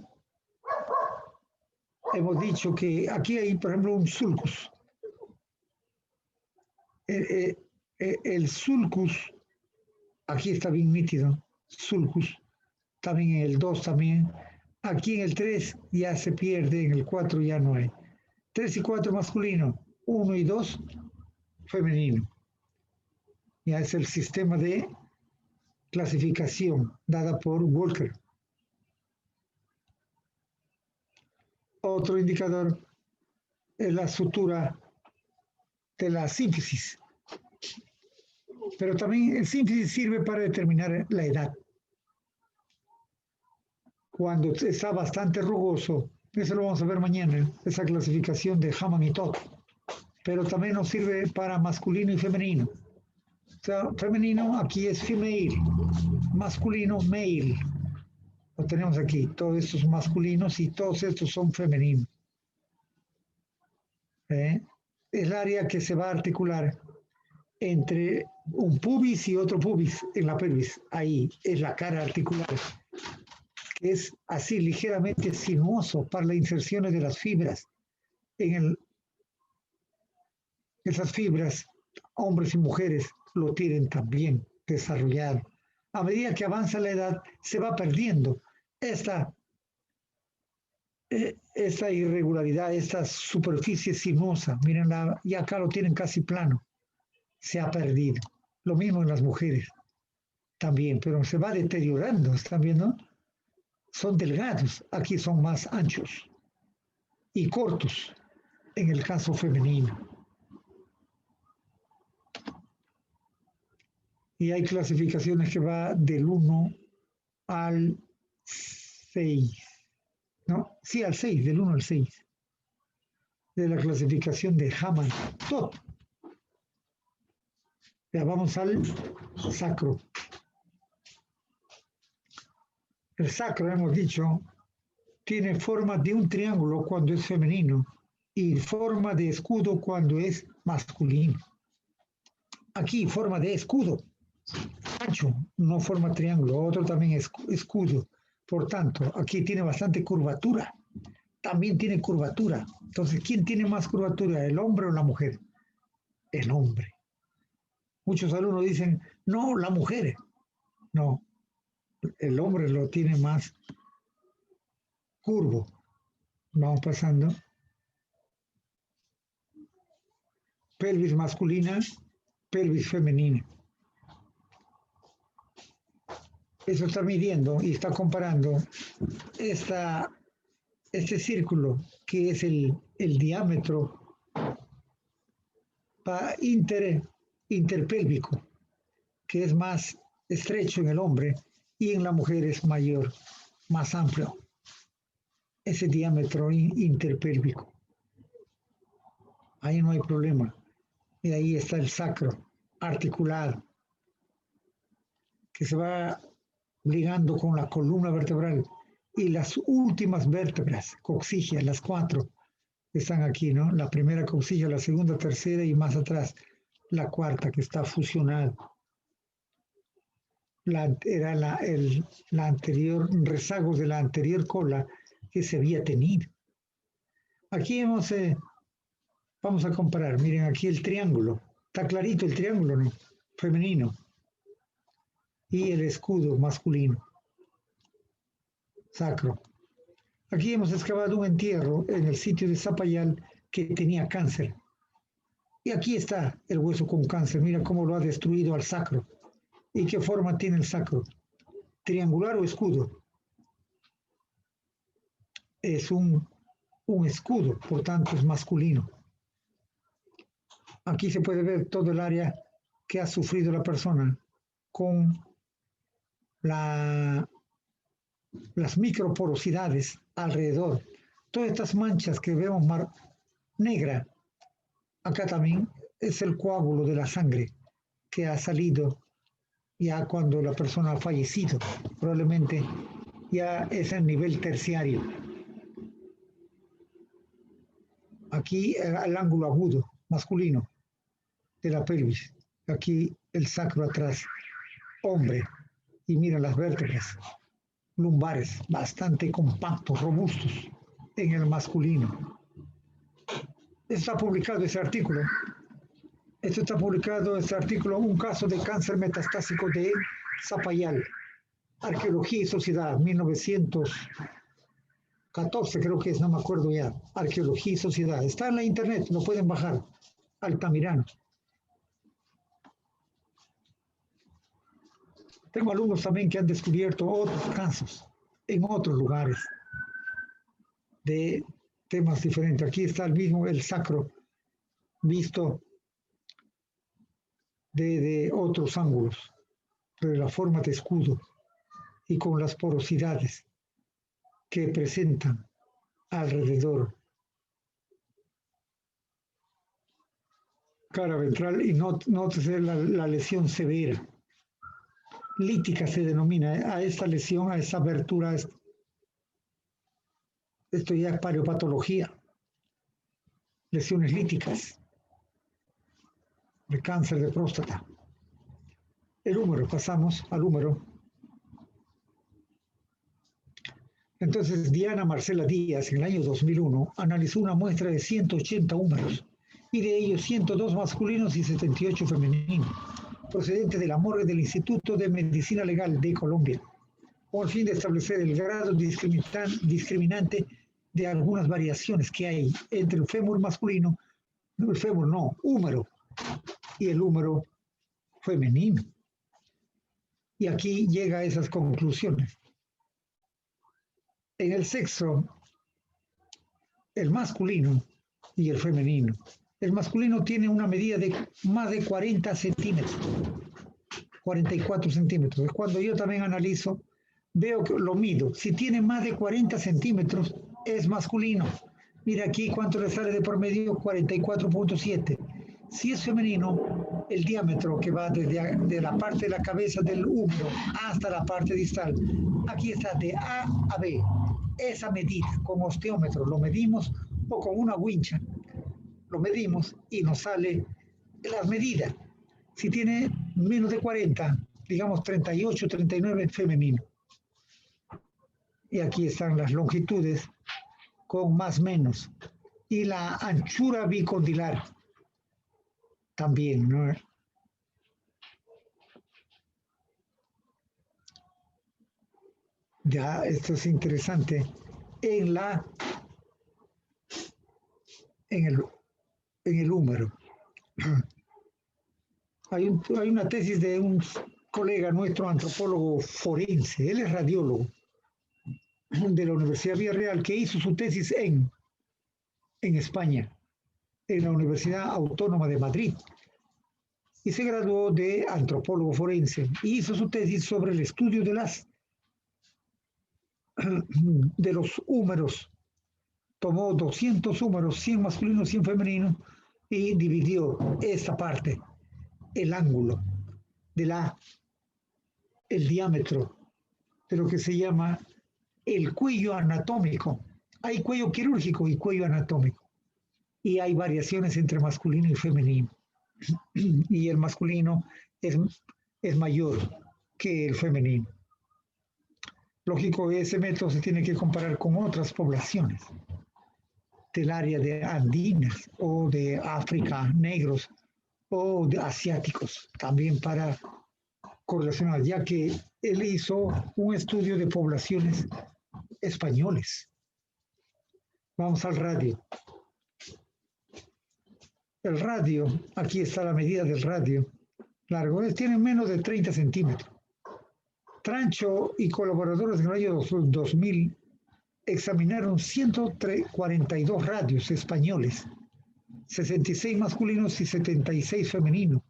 Hemos dicho que aquí hay, por ejemplo, un sulcus. El sulcus, aquí está bien nítido, sulcus, también en el 2 también. Aquí en el 3 ya se pierde, en el 4 ya no hay. 3 y 4 masculino, 1 y 2 femenino. Ya es el sistema de clasificación dada por Walker. Otro indicador es la sutura de la sínfisis. Pero también el sínfisis sirve para determinar la edad. Cuando está bastante rugoso, eso lo vamos a ver mañana, esa clasificación de Hamann y Todd. Pero también nos sirve para masculino y femenino. O sea, femenino aquí es female, masculino male. Lo tenemos aquí, todos estos masculinos y todos estos son femeninos. Es el área que se va a articular entre un pubis y otro pubis en la pelvis. Ahí es la cara articular, que es así ligeramente sinuoso para las inserciones de las fibras. Esas fibras, hombres y mujeres, lo tienen también desarrollado. A medida que avanza la edad, se va perdiendo esta irregularidad, esta superficie sinuosa. Miren, y acá lo tienen casi plano. Se ha perdido. Lo mismo en las mujeres también, pero se va deteriorando, ¿están viendo? Son delgados, aquí son más anchos y cortos en el caso femenino. Y hay clasificaciones que va del 1 al 6, ¿no? Sí, al 6, del 1 al 6, de la clasificación de Hamann. Todo. Ya vamos al sacro. El sacro, hemos dicho, tiene forma de un triángulo cuando es femenino y forma de escudo cuando es masculino. Aquí forma de escudo, ancho, no forma triángulo, otro también es escudo. Por tanto, aquí tiene bastante curvatura, también tiene curvatura. Entonces, ¿quién tiene más curvatura, el hombre o la mujer? El hombre. Muchos alumnos dicen, no, la mujer. No, el hombre lo tiene más curvo. Vamos pasando. Pelvis masculina, pelvis femenina. Eso está midiendo y está comparando este círculo que es el diámetro interpélvico, que es más estrecho en el hombre y en la mujer es mayor, más amplio. Ese diámetro interpélvico. Ahí no hay problema. Y ahí está el sacro articulado, que se va ligando con la columna vertebral y las últimas vértebras, coxígeas, las 4 que están aquí, ¿no? La primera coxígea, la segunda, tercera y más atrás la cuarta que está fusionada. Era la anterior, rezagos de la anterior cola que se había tenido. Aquí vamos a comparar, miren aquí el triángulo, está clarito el triángulo, ¿no? Femenino. Y el escudo masculino, sacro. Aquí hemos excavado un entierro en el sitio de Zapayal que tenía cáncer. Y aquí está el hueso con cáncer. Mira cómo lo ha destruido al sacro. ¿Y qué forma tiene el sacro? ¿Triangular o escudo? Es un escudo, por tanto es masculino. Aquí se puede ver todo el área que ha sufrido la persona con las microporosidades alrededor. Todas estas manchas que vemos negra, acá también es el coágulo de la sangre que ha salido ya cuando la persona ha fallecido. Probablemente ya es el nivel terciario. Aquí el ángulo agudo, masculino, de la pelvis. Aquí el sacro atrás, hombre. Y mira las vértebras lumbares, bastante compactos, robustos, en el masculino. Está publicado ese artículo. Está publicado este artículo, un caso de cáncer metastásico de Zapayal. Arqueología y Sociedad, 1914 creo que es, no me acuerdo ya. Arqueología y Sociedad. Está en la internet, lo pueden bajar. Altamirano. Tengo alumnos también que han descubierto otros casos en otros lugares de temas diferentes. Aquí está el mismo, el sacro, visto de otros ángulos, de la forma de escudo y con las porosidades que presentan alrededor. Cara ventral y nótese la lesión severa. Lítica se denomina a esta lesión, a esta abertura. Esto ya es pariopatología. Lesiones líticas de cáncer de próstata. El húmero, pasamos al húmero. Entonces, Diana Marcela Díaz, en el año 2001, analizó una muestra de 180 húmeros, y de ellos 102 masculinos y 78 femeninos, procedentes de la morgue del Instituto de Medicina Legal de Colombia, con el fin de establecer el grado discriminante de algunas variaciones que hay entre el fémur masculino, no el fémur, no, húmero, y el húmero femenino. Y aquí llega a esas conclusiones. En el sexo, el masculino y el femenino. El masculino tiene una medida de más de 40 centímetros, 44 centímetros. Es cuando yo también analizo, veo que lo mido. Si tiene más de 40 centímetros, es masculino. Mira aquí cuánto le sale de promedio, 44.7. Si es femenino, el diámetro que va desde de la parte de la cabeza del húmero hasta la parte distal, aquí está de A a B. Esa medida con osteómetro lo medimos o con una wincha lo medimos y nos sale las medidas. Si tiene menos de 40, digamos 38, 39 femenino. Y aquí están las longitudes con más menos. Y la anchura bicondilar también, ¿no? Ya, esto es interesante. En el húmero. Hay una tesis de un colega nuestro, antropólogo forense, él es radiólogo de la Universidad Villarreal, que hizo su tesis en España, en la Universidad Autónoma de Madrid, y se graduó de antropólogo forense, y hizo su tesis sobre el estudio de los húmeros. Tomó 200 húmeros, 100 masculinos, 100 femeninos, y dividió esta parte, el ángulo, el diámetro de lo que se llama el cuello anatómico. Hay cuello quirúrgico y cuello anatómico. Y hay variaciones entre masculino y femenino. Y el masculino es mayor que el femenino. Lógico, ese método se tiene que comparar con otras poblaciones del área de andinas o de África, negros o de asiáticos, también para correlacionar, ya que él hizo un estudio de poblaciones españoles. Vamos al radio. El radio, aquí está la medida del radio largo, tiene menos de 30 centímetros. Trancho y colaboradores en el año 2000 examinaron 142 radios españoles, 66 masculinos y 76 femeninos,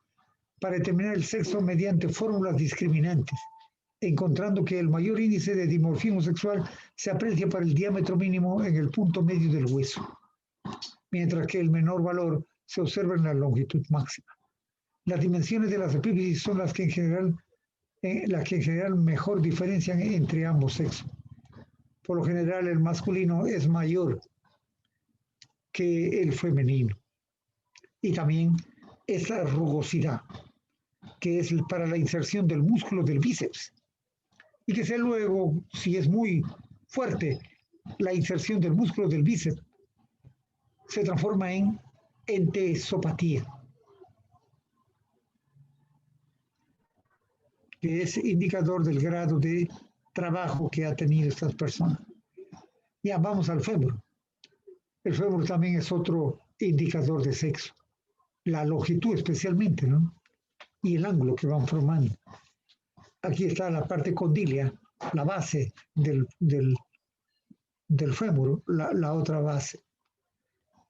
para determinar el sexo mediante fórmulas discriminantes, encontrando que el mayor índice de dimorfismo sexual se aprecia para el diámetro mínimo en el punto medio del hueso, mientras que el menor valor se observa en la longitud máxima. Las dimensiones de las epífisis son las que en general mejor diferencian entre ambos sexos. Por lo general, el masculino es mayor que el femenino. Y también esa rugosidad, que es para la inserción del músculo del bíceps. Y que sea luego, si es muy fuerte, la inserción del músculo del bíceps se transforma en entesopatía, que es indicador del grado de trabajo que ha tenido estas personas. Ya vamos al fémur. El fémur también es otro indicador de sexo. La longitud especialmente, ¿no? Y el ángulo que van formando. Aquí está la parte condilia, la base del fémur, la otra base.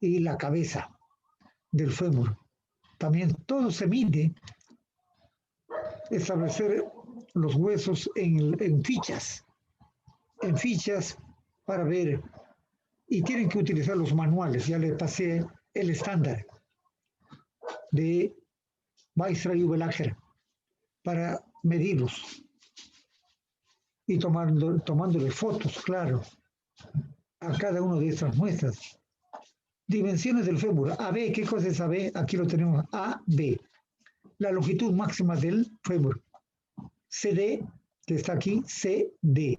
Y la cabeza del fémur. También todo se mide establecer los huesos en fichas para ver, y tienen que utilizar los manuales. Ya les pasé el estándar de Weistra y Ubelacher para medirlos y tomándole fotos, claro, a cada una de estas muestras. Dimensiones del fémur. AB, ¿qué cosa es AB? Aquí lo tenemos, AB. La longitud máxima del fémur. CD, que está aquí, CD.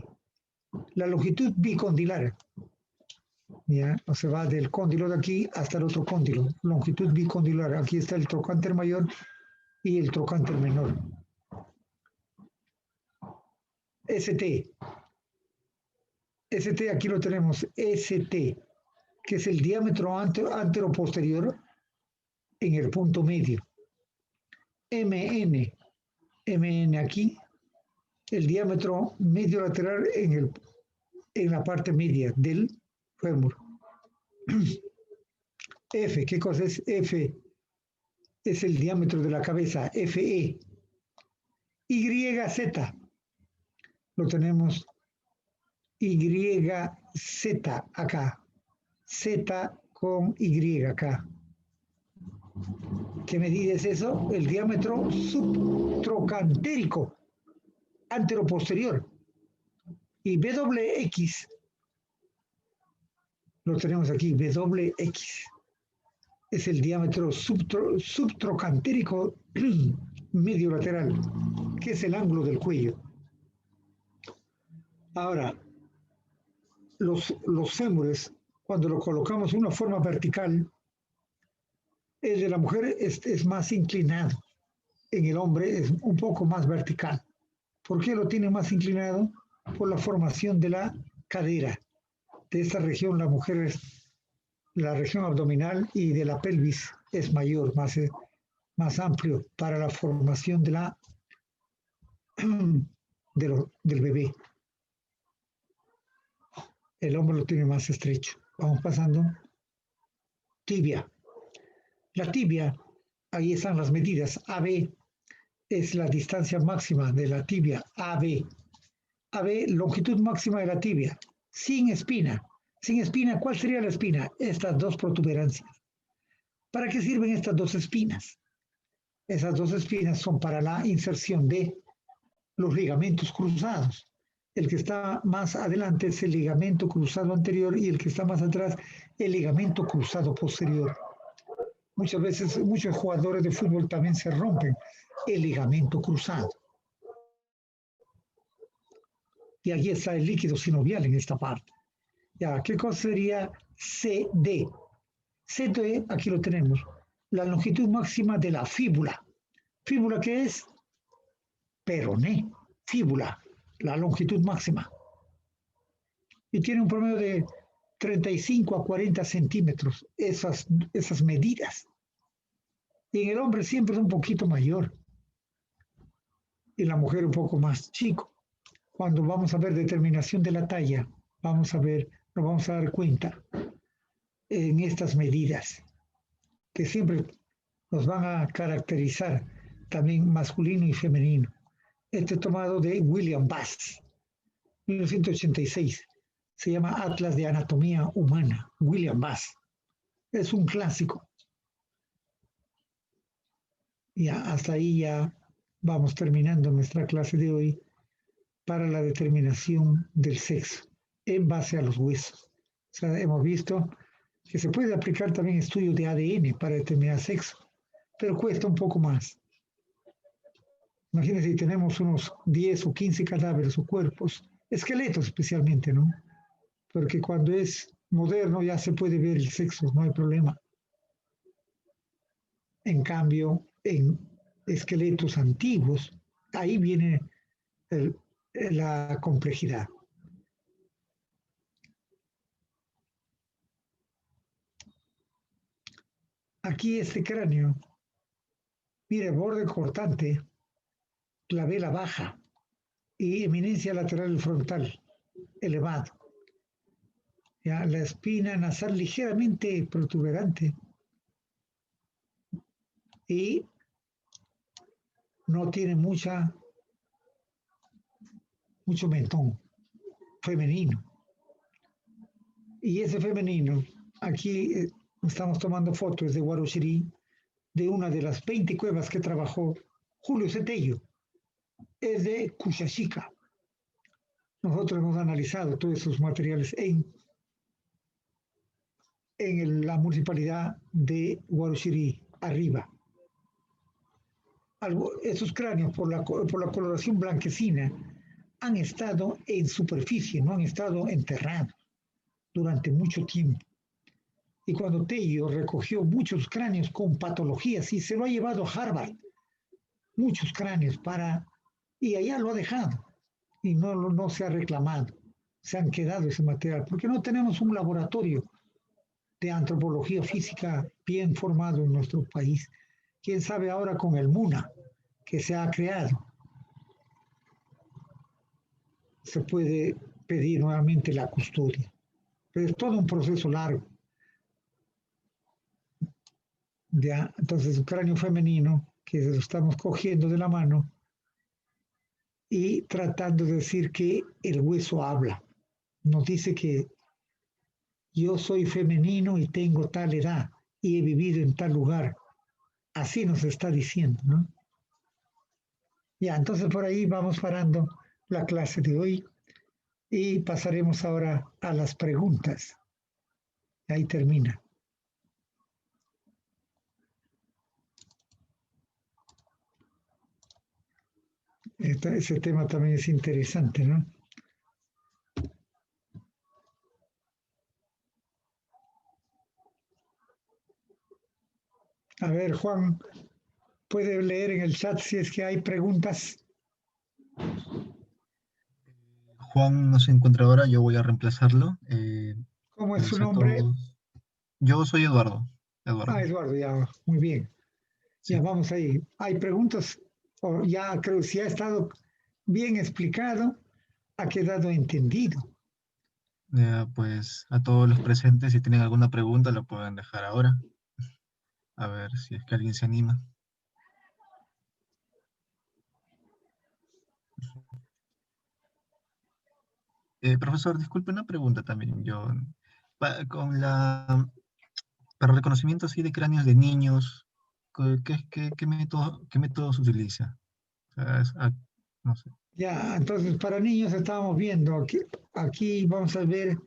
La longitud bicondilar. ¿Ya? O sea, va del cóndilo de aquí hasta el otro cóndilo. Longitud bicondilar. Aquí está el trocánter mayor y el trocánter menor. ST. ST, aquí lo tenemos, ST, que es el diámetro antero-posterior en el punto medio. MN. MN aquí, el diámetro medio lateral en la parte media del fémur. F, ¿qué cosa es F? Es el diámetro de la cabeza, FE. YZ, lo tenemos YZ acá, Z con Y acá. ¿Qué medida es eso? El diámetro subtrocantérico, anteroposterior. Y WX, lo tenemos aquí, WX, es el diámetro subtrocantérico medio lateral, que es el ángulo del cuello. Ahora, los fémures, cuando lo colocamos en una forma vertical, el de la mujer es más inclinado, en el hombre es un poco más vertical. ¿Por qué lo tiene más inclinado? Por la formación de la cadera. De esta región, la mujer la región abdominal y de la pelvis es mayor, más amplio para la formación de del bebé. El hombre lo tiene más estrecho. Vamos pasando. Tibia. La tibia, ahí están las medidas. AB es la distancia máxima de la tibia. AB. AB, longitud máxima de la tibia. Sin espina. Sin espina, ¿cuál sería la espina? Estas dos protuberancias. ¿Para qué sirven estas dos espinas? Esas dos espinas son para la inserción de los ligamentos cruzados. El que está más adelante es el ligamento cruzado anterior y el que está más atrás, el ligamento cruzado posterior. Muchas veces, muchos jugadores de fútbol también se rompen el ligamento cruzado. Y aquí está el líquido sinovial en esta parte. Ya, ¿qué cosa sería CD? CD, aquí lo tenemos, la longitud máxima de la fíbula. ¿Fíbula qué es? Peroné. Fíbula, la longitud máxima. Y tiene un promedio de 35 a 40 centímetros, esas medidas. Y en el hombre siempre es un poquito mayor. Y en la mujer un poco más chico. Cuando vamos a ver determinación de la talla, nos vamos a dar cuenta en estas medidas, que siempre nos van a caracterizar también masculino y femenino. Este tomado de William Bass, 1986. Se llama Atlas de Anatomía Humana, William Bass. Es un clásico. Ya, hasta ahí ya vamos terminando nuestra clase de hoy para la determinación del sexo en base a los huesos. O sea, hemos visto que se puede aplicar también estudios de ADN para determinar sexo, pero cuesta un poco más. Imagínense si tenemos unos 10 o 15 cadáveres o cuerpos, esqueletos especialmente, ¿no? Porque cuando es moderno ya se puede ver el sexo, no hay problema. En cambio, en esqueletos antiguos, ahí viene la complejidad. Aquí este cráneo, mire, borde cortante, la vela baja y eminencia lateral frontal elevado. Ya, la espina nasal ligeramente protuberante y no tiene mucho mentón femenino. Y ese femenino, aquí estamos tomando fotos de Guarochirí, de una de las 20 cuevas que trabajó Julio Cetello, es de Cuchachica. Nosotros hemos analizado todos esos materiales en la municipalidad de Guarochirí, arriba. Esos cráneos, por la coloración blanquecina, han estado en superficie, no han estado enterrados durante mucho tiempo. Y cuando Tello recogió muchos cráneos con patologías y se lo ha llevado a Harvard, muchos cráneos y allá lo ha dejado y no se ha reclamado, se han quedado ese material, porque no tenemos un laboratorio de antropología física bien formado en nuestro país. Quién sabe ahora con el MUNA que se ha creado, se puede pedir nuevamente la custodia, pero es todo un proceso largo. Ya, entonces, un cráneo femenino que lo estamos cogiendo de la mano y tratando de decir que el hueso habla. Nos dice que yo soy femenino y tengo tal edad y he vivido en tal lugar. Así nos está diciendo, ¿no? Ya, entonces por ahí vamos parando la clase de hoy y pasaremos ahora a las preguntas. Ahí termina. Ese tema también es interesante, ¿no? A ver, Juan, ¿puede leer en el chat si es que hay preguntas? Juan no se encuentra ahora, yo voy a reemplazarlo. ¿Cómo es su Pues a nombre? todos. Yo soy Eduardo. Ah, Eduardo. Eduardo, ya, muy bien. Sí. Ya vamos ahí. ¿Hay preguntas? O ya creo que si ha estado bien explicado, ha quedado entendido. Pues a todos los presentes, si tienen alguna pregunta, lo pueden dejar ahora. A ver si es que alguien se anima. Profesor, disculpe una pregunta también. Pa- con la, para el reconocimiento así de cráneos de niños, ¿qué métodos utiliza? O sea, no sé. Ya, entonces para niños estábamos viendo, aquí vamos a ver,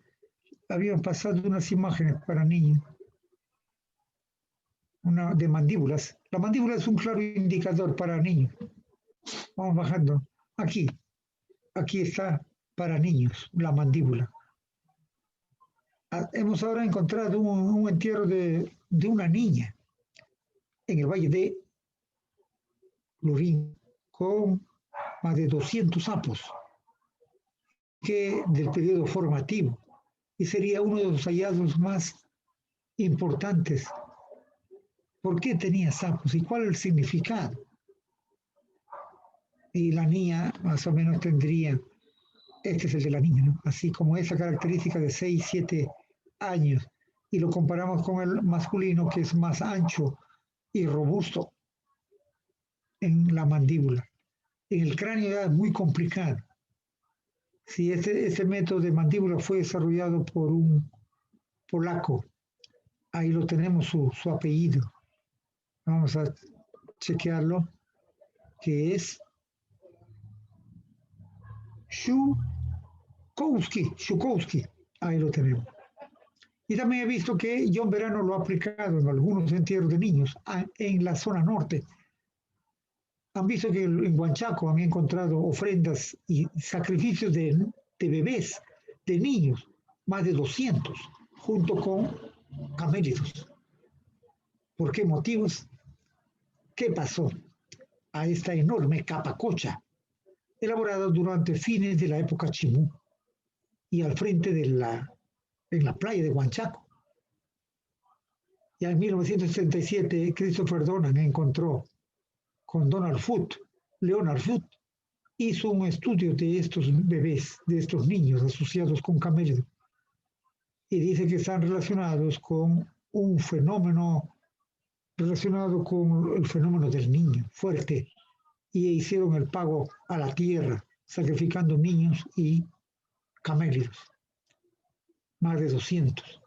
habían pasado unas imágenes para niños, una de mandíbulas. La mandíbula es un claro indicador para niños. Vamos bajando. Aquí está para niños, la mandíbula. Hemos ahora encontrado un entierro de una niña en el valle de Lurín con más de 200 sapos del periodo formativo y sería uno de los hallazgos más importantes. ¿Por qué tenía sapos y cuál es el significado? Y la niña más o menos tendría, este es el de la niña, ¿no? Así como esa característica de 6, 7 años y lo comparamos con el masculino que es más ancho y robusto en la mandíbula. En el cráneo ya es muy complicado. Si ese método de mandíbula fue desarrollado por un polaco, ahí lo tenemos su apellido. Vamos a chequearlo, que es Shukowski. Ahí lo tenemos. Y también he visto que John Verano lo ha aplicado en algunos entierros de niños en la zona norte. Han visto que en Huanchaco han encontrado ofrendas y sacrificios de bebés, de niños, más de 200, junto con camélidos. ¿Por qué motivos? ¿Qué pasó a esta enorme capacocha elaborada durante fines de la época Chimú y al frente en la playa de Huanchaco? Ya en 1967, Christopher Donan encontró con Leonard Foote, hizo un estudio de estos bebés, de estos niños asociados con camélidos, y dice que están relacionados con un fenómeno relacionado con el fenómeno del niño fuerte y hicieron el pago a la tierra, sacrificando niños y camélidos, más de 200.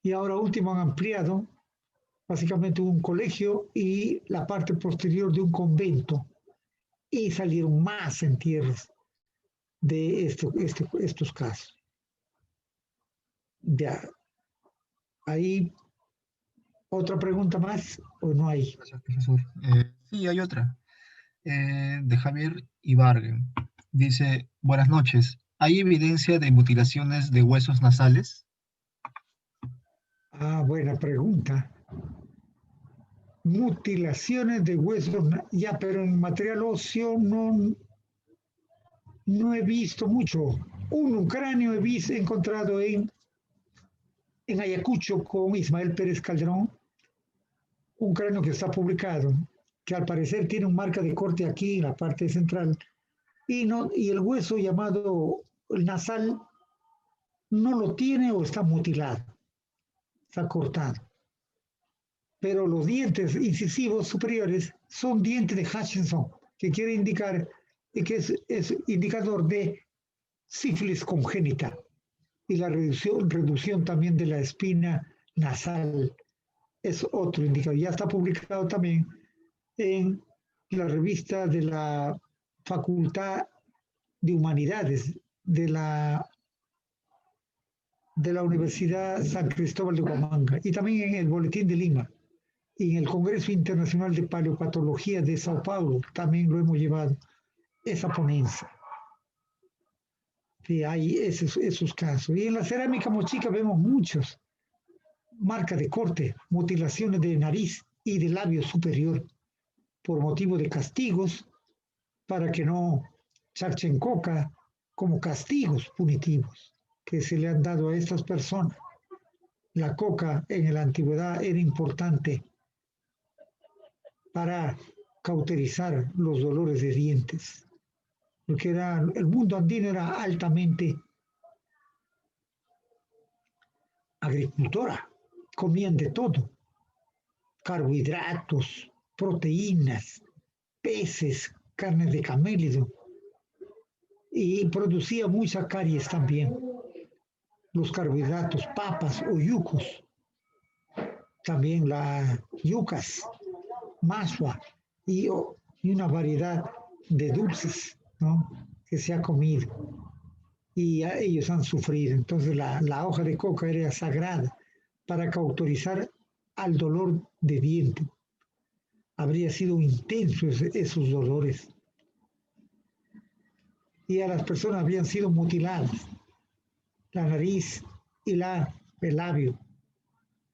Y ahora último han ampliado básicamente un colegio y la parte posterior de un convento, y salieron más entierros de estos casos. Ya, ahí otra pregunta más o no hay. Gracias, profesor. Sí, hay otra. De Javier Ibargüen. Dice, buenas noches. ¿Hay evidencia de mutilaciones de huesos nasales? Ah, buena pregunta. Mutilaciones de huesos, ya, pero en material óseo no he visto mucho. Un cráneo he encontrado en Ayacucho con Ismael Pérez Calderón, un cráneo que está publicado, que al parecer tiene un marca de corte aquí en la parte central, y el hueso llamado el nasal no lo tiene o está mutilado, está cortado. Pero los dientes incisivos superiores son dientes de Hutchinson, que quiere indicar que es indicador de sífilis congénita y la reducción también de la espina nasal es otro indicador. Ya está publicado también en la revista de la Facultad de Humanidades de la Universidad San Cristóbal de Huamanga y también en el Boletín de Lima y en el Congreso Internacional de Paleopatología de Sao Paulo también lo hemos llevado, esa ponencia. Sí, hay esos casos. Y en la cerámica mochica vemos muchos marcas de corte, mutilaciones de nariz y de labio superior por motivo de castigos para que no charchen coca como castigos punitivos que se le han dado a estas personas. La coca en la antigüedad era importante para cauterizar los dolores de dientes, porque el mundo andino era altamente agricultora, comían de todo, carbohidratos, proteínas, peces, carnes de camélido, y producía mucha caries también, los carbohidratos, papas o yucos, también las yucas, masua y una variedad de dulces, ¿no?, que se ha comido y ellos han sufrido. Entonces la hoja de coca era sagrada para cauterizar al dolor de diente. Habría sido intensos esos dolores. Y a las personas habían sido mutiladas la nariz y el labio,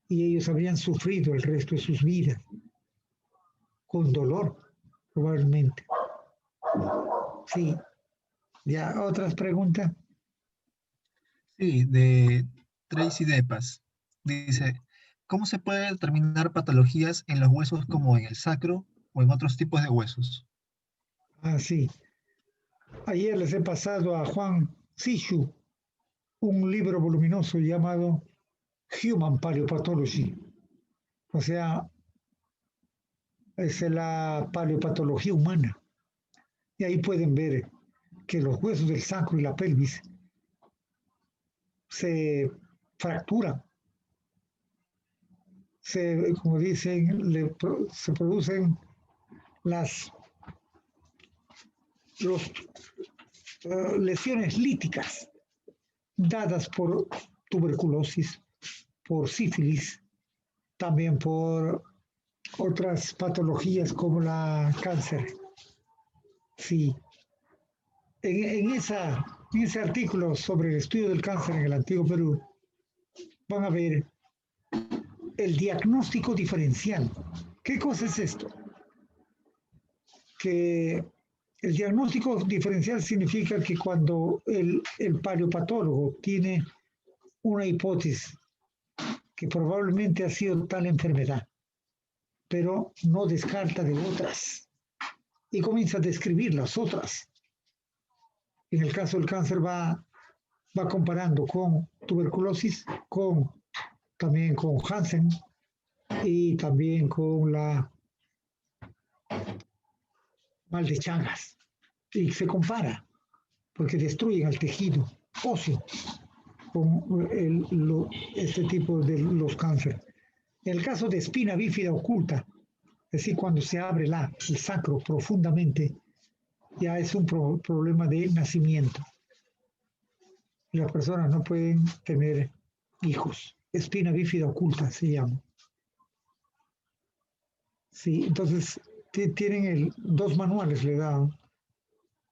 y ellos habrían sufrido el resto de sus vidas, con dolor, probablemente. Sí, ya otras preguntas. Sí, de Tracy Depas. Dice, ¿cómo se puede determinar patologías en los huesos como en el sacro o en otros tipos de huesos? Ah, sí. Ayer les he pasado a Juan Sishu un libro voluminoso llamado Human Paleopathology, o sea, es la paleopatología humana. Y ahí pueden ver que los huesos del sacro y la pelvis se fracturan, como dicen, se producen las los, lesiones líticas dadas por tuberculosis, por sífilis, también por otras patologías como la cáncer. Sí, en ese artículo sobre el estudio del cáncer en el antiguo Perú, van a ver el diagnóstico diferencial. ¿Qué cosa es esto? Que el diagnóstico diferencial significa que cuando el paleopatólogo tiene una hipótesis que probablemente ha sido tal enfermedad, pero no descarta de otras y comienza a describir las otras. En el caso del cáncer va comparando con tuberculosis, también con Hansen y también con la mal de Chagas. Y se compara, porque destruyen el tejido óseo con este tipo de los cánceres. En el caso de espina bífida oculta, es decir, cuando se abre el sacro profundamente, ya es un problema de nacimiento. Las personas no pueden tener hijos. Espina bífida oculta se llama. Sí, entonces tienen dos manuales, le dan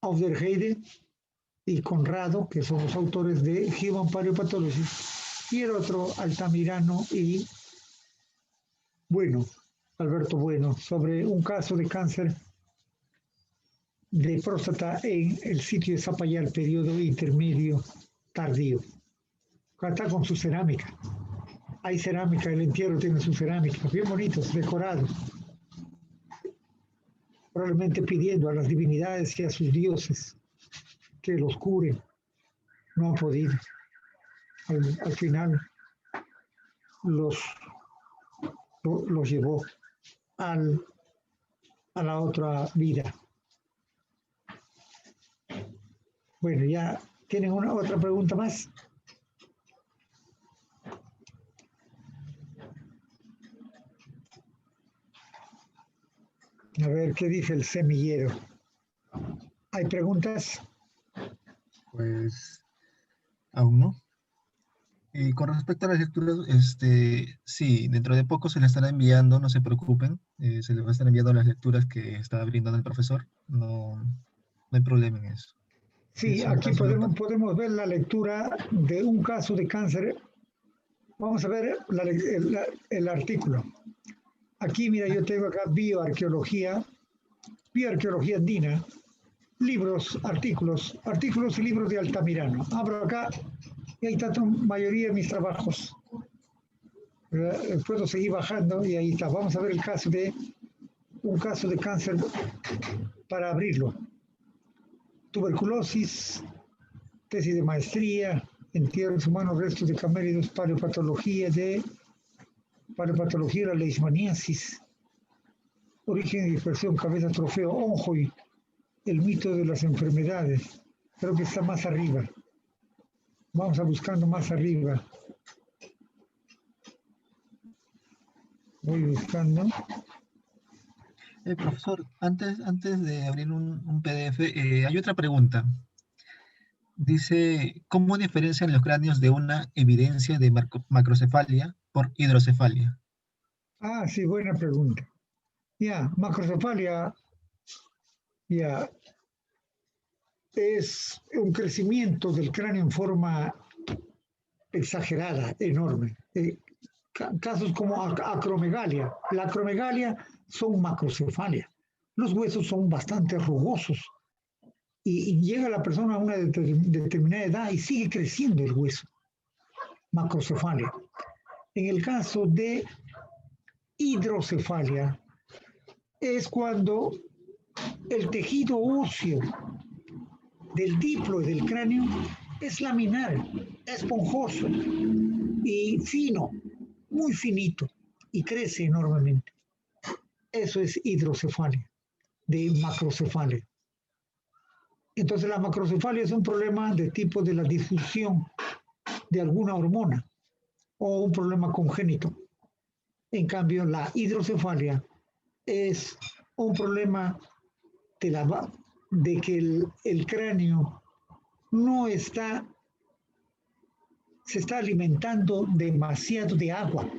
Auf der Heide y Conrado, que son los autores de Human Pathology, y el otro Altamirano y Bueno, Alberto Bueno, sobre un caso de cáncer de próstata en el sitio de Zapallar, periodo intermedio tardío. Acá está con su cerámica. Hay cerámica, el entierro tiene su cerámica, bien bonitos, decorados. Probablemente pidiendo a las divinidades y a sus dioses que los curen. No han podido. Al final los llevó a la otra vida. Bueno, ya tienen otra pregunta más. A ver, ¿qué dice el semillero? ¿Hay preguntas? Pues aún no. Y con respecto a las lecturas, sí, dentro de poco se les estará enviando, no se preocupen, se les va a estar enviando las lecturas que está brindando el profesor, no, no hay problema en eso. Sí, aquí podemos ver la lectura de un caso de cáncer. Vamos a ver el artículo. Aquí, mira, yo tengo acá bioarqueología andina, libros, artículos y libros de Altamirano. Abro acá y ahí está la mayoría de mis trabajos. Puedo seguir bajando y ahí está. Vamos a ver un caso de cáncer para abrirlo. Tuberculosis, tesis de maestría, entierros humanos, restos de camélidos, paleopatología de la leishmaniasis, origen y dispersión, cabeza, trofeo, onjo y el mito de las enfermedades. Creo que está más arriba. Vamos a buscando más arriba. Voy buscando. Profesor, antes de abrir un PDF, hay otra pregunta. Dice, ¿cómo diferencian los cráneos de una evidencia de macrocefalia por hidrocefalia? Ah, sí, buena pregunta. Ya, macrocefalia, ya, es un crecimiento del cráneo en forma exagerada, enorme. Casos como acromegalia. La acromegalia son macrocefalia. Los huesos son bastante rugosos y llega la persona a una determinada edad y sigue creciendo el hueso. Macrocefalia. En el caso de hidrocefalia, es cuando el tejido óseo del diplo del cráneo es laminar, esponjoso y fino, muy finito, y crece enormemente. Eso es hidrocefalia, de macrocefalia. Entonces la macrocefalia es un problema de tipo de la difusión de alguna hormona o un problema congénito. En cambio, la hidrocefalia es un problema de que el cráneo no se está alimentando demasiado de agua.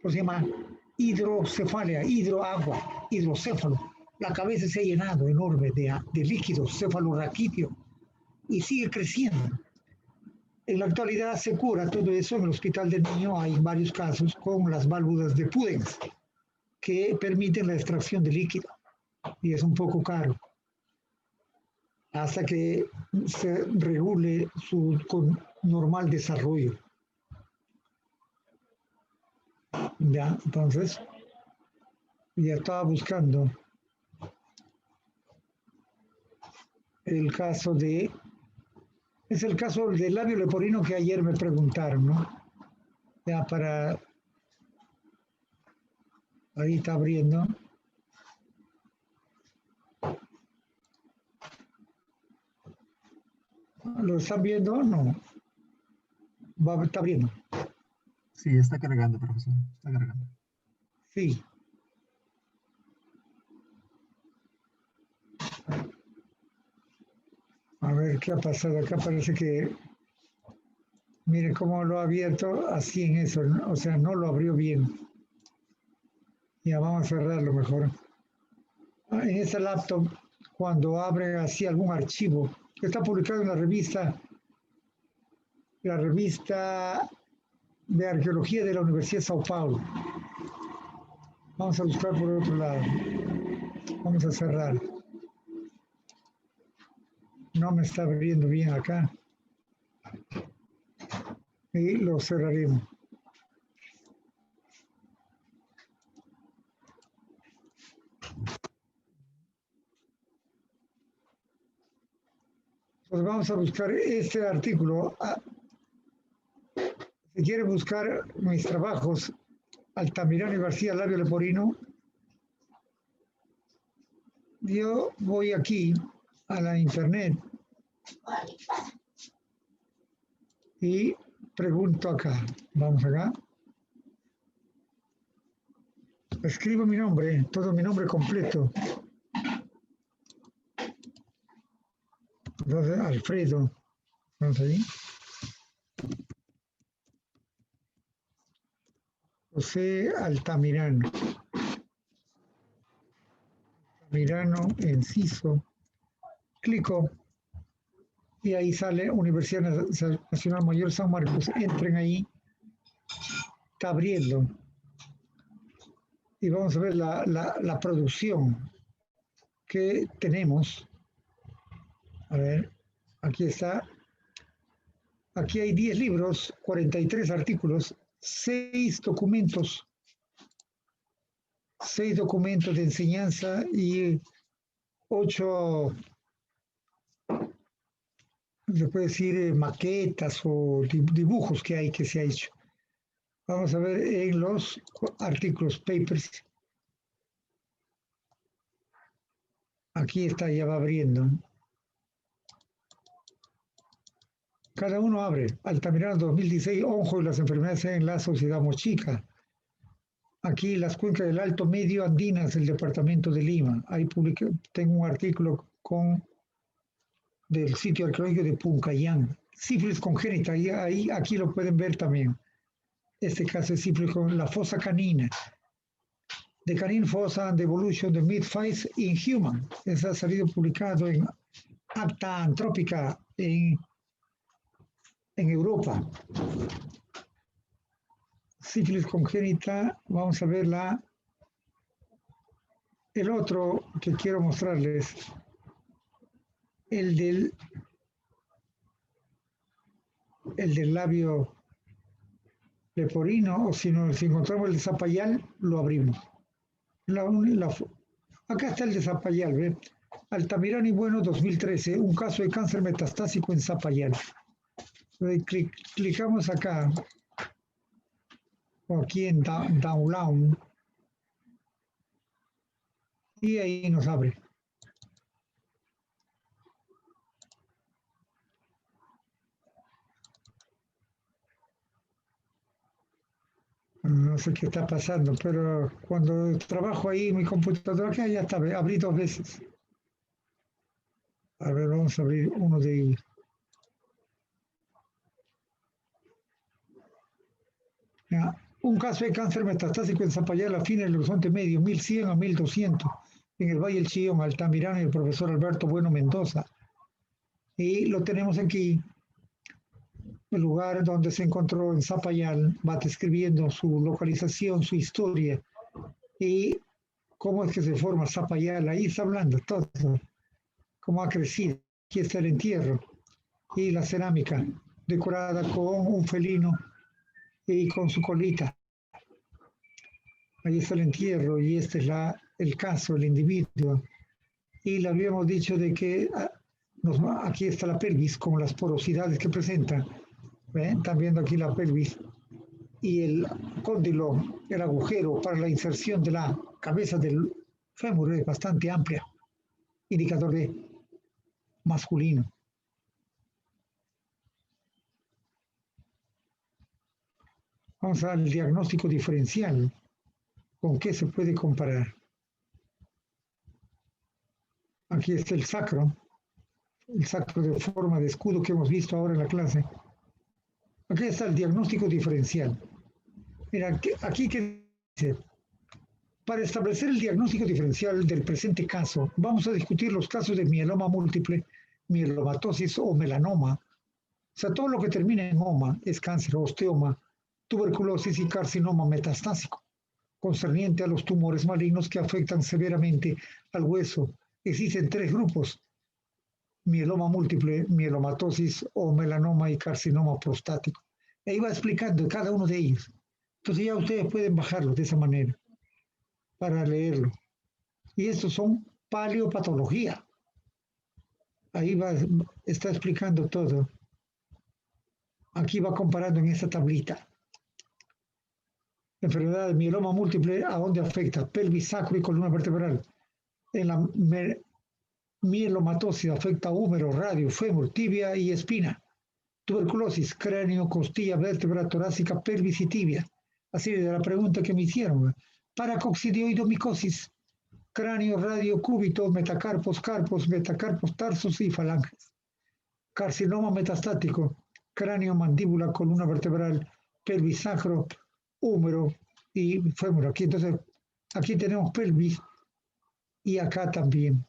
Por se llama hidrocefalia, hidroagua, hidrocéfalo. La cabeza se ha llenado enorme de líquido cefalorraquídeo y sigue creciendo. En la actualidad se cura todo eso en el hospital del niño. Hay varios casos con las válvulas de Pudens que permiten la extracción de líquido y es un poco caro hasta que se regule su normal desarrollo. Ya, entonces, ya estaba buscando el caso es el caso del labio leporino que ayer me preguntaron, ¿no? Ya ahí está abriendo. ¿Lo están viendo? No. Está abriendo. Sí, está cargando, profesor. Está cargando. Sí. A ver qué ha pasado. Acá parece que, mire cómo lo ha abierto así en eso, ¿no? O sea, no lo abrió bien. Ya vamos a cerrarlo mejor. En esta laptop, cuando abre así algún archivo que está publicado en la revista de arqueología de la Universidad de Sao Paulo. Vamos a buscar por otro lado. Vamos a cerrar. No me está abriendo bien acá. Y lo cerraremos. Pues vamos a buscar este artículo. Si quiere buscar mis trabajos, Altamirano y García Labio Leporino, yo voy aquí a la internet y pregunto acá. Vamos acá. Escribo mi nombre, todo mi nombre completo. Entonces, Alfredo. Vamos ahí. José Altamirano. Altamirano, Enciso. Clico y ahí sale Universidad Nacional Mayor San Marcos. Entren ahí. Está abriendo. Y vamos a ver la producción que tenemos. A ver, aquí está. Aquí hay 10 libros, 43 artículos, 6 documentos de enseñanza y 8, se puede decir, maquetas o dibujos que se ha hecho. Vamos a ver en los artículos, papers. Aquí está, ya va abriendo. Cada uno abre. Altamirano 2016, Onjo y las enfermedades en la sociedad mochica. Aquí las cuencas del Alto Medio Andinas del departamento de Lima. Ahí tengo un artículo del sitio arqueológico de Puncayán. Sífilis congénita, aquí lo pueden ver también. Este caso es sífilis con la fosa canina. The Canine Fossa and the Evolution of Mid-Phase in Human. Eso ha salido publicado en Acta Antrópica en Europa. Sífilis congénita, vamos a ver el otro que quiero mostrarles, el del labio leporino, o si encontramos el de Zapallar, lo abrimos. Acá está el de Zapallar, ¿ve? Altamirano y Bueno, 2013, un caso de cáncer metastásico en Zapallar. Clicamos acá, o aquí en Download, y ahí nos abre. No sé qué está pasando, pero cuando trabajo ahí en mi computadora, acá ya está, abrí 2 veces. A ver, vamos a abrir uno de ellos. Ya. Un caso de cáncer metastásico en Zapallar, a fines del horizonte medio, 1100 a 1200, en el Valle del Chillón, Altamirano y el profesor Alberto Bueno Mendoza. Y lo tenemos aquí, el lugar donde se encontró en Zapallar, va describiendo su localización, su historia y cómo es que se forma Zapallar. Ahí está hablando todo, cómo ha crecido. Aquí está el entierro y la cerámica decorada con un felino y con su colita. Ahí está el entierro y este es el caso, el individuo. Y le habíamos dicho de que aquí está la pelvis con las porosidades que presenta. ¿Ven? Están viendo aquí la pelvis y el cóndilo, el agujero para la inserción de la cabeza del fémur es bastante amplia, indicador de masculino. Vamos al diagnóstico diferencial. ¿Con qué se puede comparar? Aquí está el sacro de forma de escudo que hemos visto ahora en la clase. Aquí está el diagnóstico diferencial. Mira, aquí que dice, para establecer el diagnóstico diferencial del presente caso, vamos a discutir los casos de mieloma múltiple, mielomatosis o melanoma. O sea, todo lo que termina en oma es cáncer, osteoma, tuberculosis y carcinoma metastásico, concerniente a los tumores malignos que afectan severamente al hueso. Existen 3 grupos: mieloma múltiple, mielomatosis o melanoma y carcinoma prostático. Ahí va explicando cada uno de ellos. Entonces ya ustedes pueden bajarlo de esa manera para leerlo. Y estos son paleopatología. Ahí está explicando todo. Aquí va comparando en esta tablita. Enfermedad de mieloma múltiple, ¿a dónde afecta? Pelvis, sacro y columna vertebral. En la mielomatosis afecta húmero, radio, fémur, tibia y espina. Tuberculosis, cráneo, costilla, vértebra torácica, pelvis y tibia. Así de la pregunta que me hicieron. Paracoccidioidomicosis, cráneo, radio, cúbito, metacarpos, carpos, metacarpos, tarsos y falanges. Carcinoma metastático, cráneo, mandíbula, columna vertebral, pelvis, sacro, húmero y fémur. Aquí tenemos pelvis y acá también.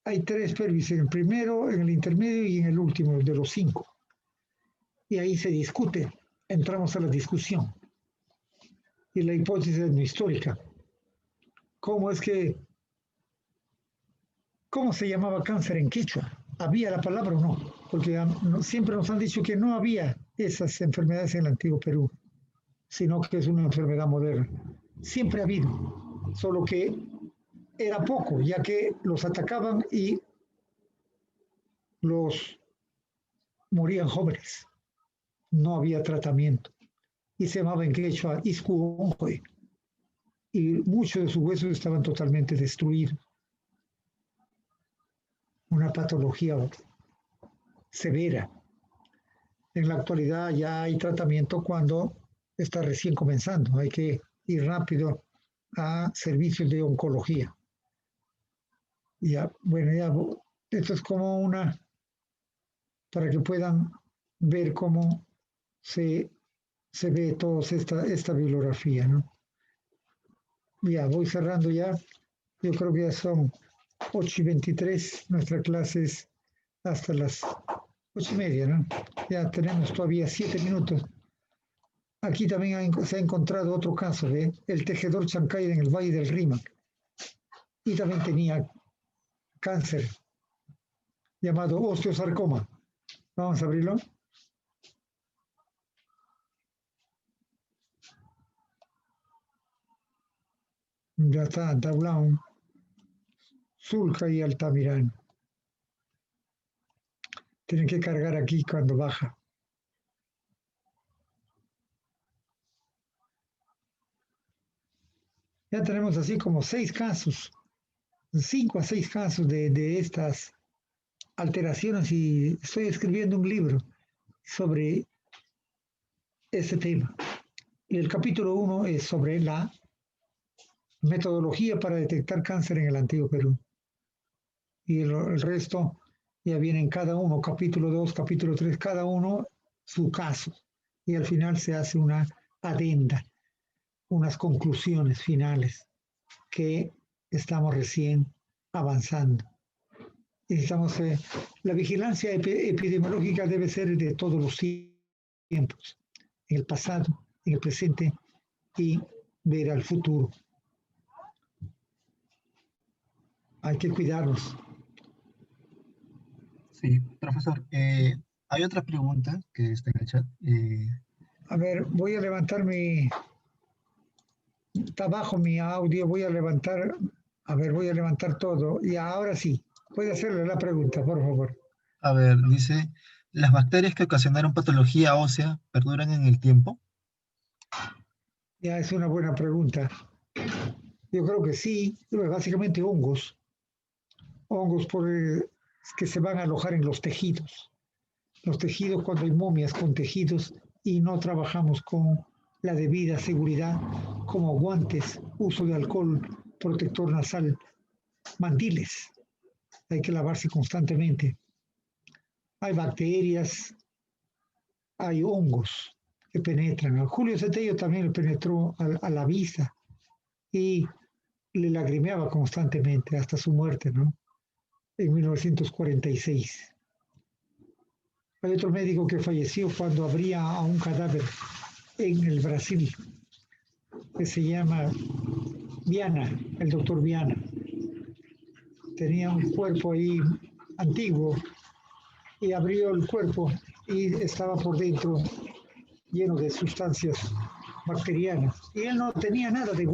Hay 3 pelvis, en el primero, en el intermedio y en el último, de los 5. Y ahí se discute, entramos a la discusión. Y la hipótesis histórica. ¿Cómo se llamaba cáncer en quechua? ¿Había la palabra o no? Porque siempre nos han dicho que no había esas enfermedades en el antiguo Perú, sino que es una enfermedad moderna. Siempre ha habido, solo que era poco, ya que los atacaban y los morían jóvenes. No había tratamiento. Y se llamaba en quechua iscuonjoy. Y muchos de sus huesos estaban totalmente destruidos. Una patología severa. En la actualidad ya hay tratamiento cuando está recién comenzando. Hay que ir rápido a servicios de oncología. Esto es como para que puedan ver cómo se ve toda esta bibliografía, ¿no? Ya, voy cerrando ya. Yo creo que ya son 8:23. Nuestra clase es hasta las 8:30, ¿no? Ya tenemos todavía 7 minutos. Aquí también se ha encontrado otro caso de el tejedor Chancay en el Valle del Rímac. Y también tenía cáncer llamado osteosarcoma. Vamos a abrirlo. Ya está, Tablán, Zulca y Altamirano. Tienen que cargar aquí cuando baja. Ya tenemos así como 6 casos, 5 a 6 casos de estas alteraciones y estoy escribiendo un libro sobre este tema. Y el capítulo 1 es sobre la metodología para detectar cáncer en el antiguo Perú. Y el resto ya vienen cada uno, capítulo 2, capítulo 3, cada uno su caso. Y al final se hace una adenda, unas conclusiones finales que estamos recién avanzando. La vigilancia epidemiológica debe ser de todos los tiempos, en el pasado, en el presente y ver al futuro. Hay que cuidarnos. Sí, profesor. Hay otra pregunta que está en el chat. A ver, voy a levantar está bajo mi audio, voy a levantar todo. Y ahora sí, puede hacerle la pregunta, por favor. A ver, dice, ¿las bacterias que ocasionaron patología ósea perduran en el tiempo? Ya es una buena pregunta. Yo creo que sí, básicamente hongos que se van a alojar en los tejidos. Los tejidos, cuando hay momias con tejidos, y no trabajamos con la debida seguridad, como guantes, uso de alcohol, protector nasal, mandiles. Hay que lavarse constantemente. Hay bacterias, hay hongos que penetran. A Julio Cetello también le penetró a la vista y le lagrimeaba constantemente hasta su muerte, ¿no? En 1946. Hay otro médico que falleció cuando abría a un cadáver en el Brasil, que se llama Viana, el doctor Viana. Tenía un cuerpo ahí antiguo y abrió el cuerpo y estaba por dentro lleno de sustancias bacterianas. Y él no tenía nada de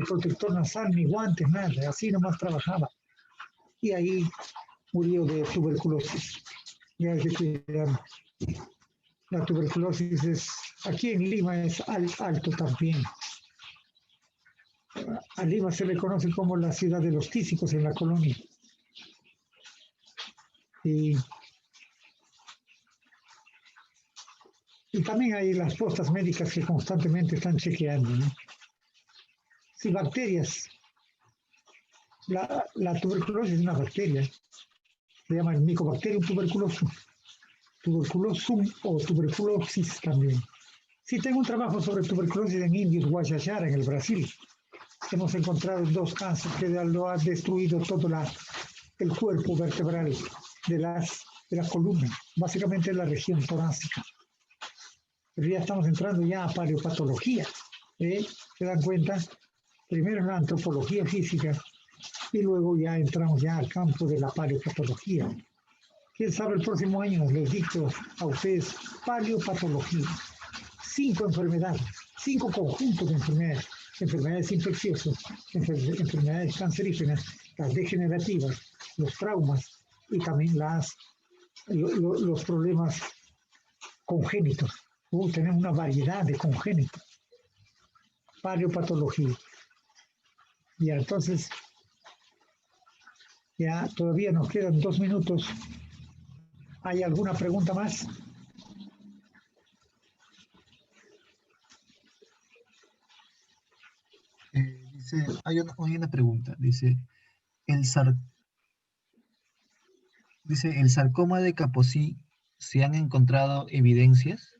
protector nasal, ni guantes, nada, así nomás trabajaba. Y ahí murió de tuberculosis. Ya hay que cuidar. La tuberculosis aquí en Lima es alto también. A Lima se le conoce como la ciudad de los tísicos en la colonia. Y también hay las postas médicas que constantemente están chequeando, ¿no? Si bacterias, la tuberculosis es una bacteria, se llama el Mycobacterium tuberculosum, tuberculosum o tuberculosis también. Sí, tengo un trabajo sobre tuberculosis en indios Guayachara, en el Brasil. Hemos encontrado 2 casos que lo han destruido todo el cuerpo vertebral de la columna, básicamente la región torácica. Pero ya estamos entrando ya a paleopatología. ¿Se dan cuenta? Primero en la antropología física y luego ya entramos ya al campo de la paleopatología. ¿Quién sabe el próximo año? Les dicto a ustedes paleopatología. 5 enfermedades, 5 conjuntos de enfermedades. Enfermedades infecciosas, enfermedades cancerígenas, las degenerativas, los traumas y también los problemas congénitos. Tenemos una variedad de congénitos. Paleopatología. Ya, entonces, ya todavía nos quedan 2 minutos. ¿Hay alguna pregunta más? Dice, hay una pregunta. Dice, ¿el, sar, dice, ¿el sarcoma de Kaposi se han encontrado evidencias?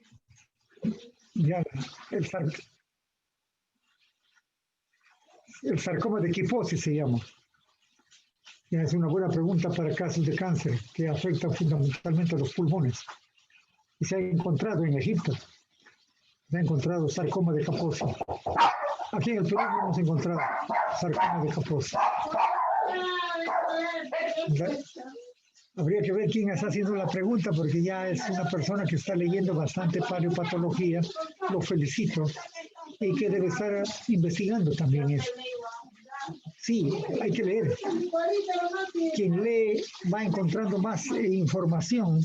Ya, el sarcoma de Kaposi se llama. Ya es una buena pregunta para casos de cáncer que afectan fundamentalmente a los pulmones. Y se ha encontrado en Egipto. Se ha encontrado sarcoma de Kaposi. Aquí en el Perú no hemos encontrado sarcoma de Kaposi. Habría que ver quién está haciendo la pregunta, porque ya es una persona que está leyendo bastante paleopatología. Lo felicito. Y que debe estar investigando también eso. Sí, hay que leer. Quien lee va encontrando más información.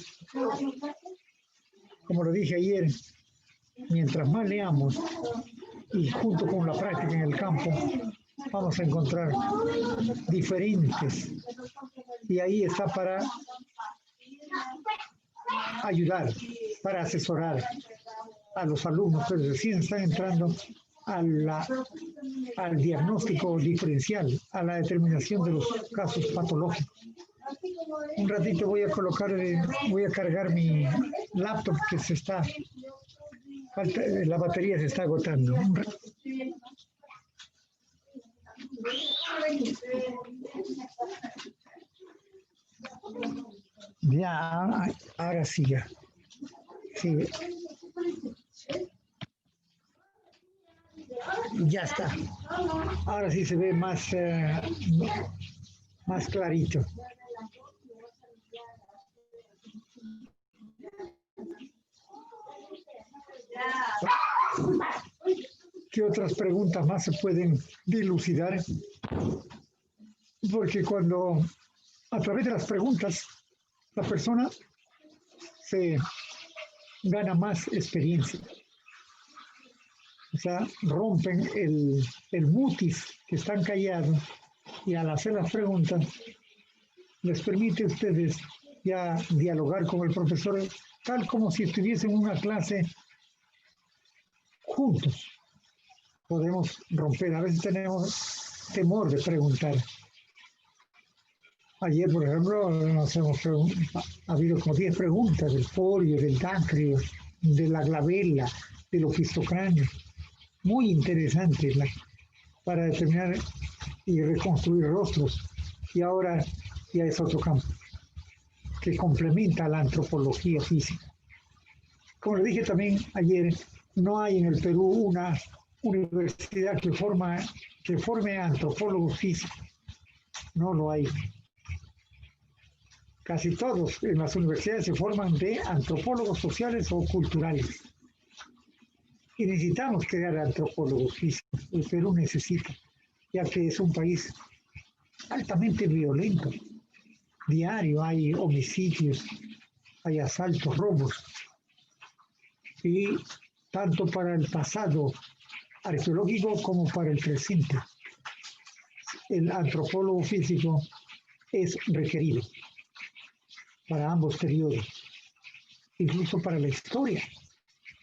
Como lo dije ayer, mientras más leamos y junto con la práctica en el campo, vamos a encontrar diferentes. Y ahí está para ayudar, para asesorar a los alumnos que recién están entrando al diagnóstico diferencial, a la determinación de los casos patológicos. Un ratito voy a cargar mi laptop que la batería se está agotando. Ya, ahora sí ya. Sí. Ya está. Ahora sí se ve más clarito. ¿Qué otras preguntas más se pueden dilucidar? Porque cuando a través de las preguntas la persona se gana más experiencia. O sea, rompen el mutis que están callados y al hacer las preguntas les permite a ustedes ya dialogar con el profesor tal como si estuviesen en una clase juntos podemos romper. A veces tenemos temor de preguntar. Ayer, por ejemplo, ha habido como 10 preguntas del polio, del dacrio, de la glabela, del opistocráneo. Muy interesante para determinar y reconstruir rostros. Y ahora ya es otro campo que complementa a la antropología física. Como le dije también ayer, no hay en el Perú una universidad que forme antropólogos físicos. No lo hay. Casi todos en las universidades se forman de antropólogos sociales o culturales. Y necesitamos crear antropólogos físicos. El Perú necesita, ya que es un país altamente violento. Diario hay homicidios, hay asaltos, robos. Y tanto para el pasado arqueológico como para el presente. El antropólogo físico es requerido para ambos periodos, incluso para la historia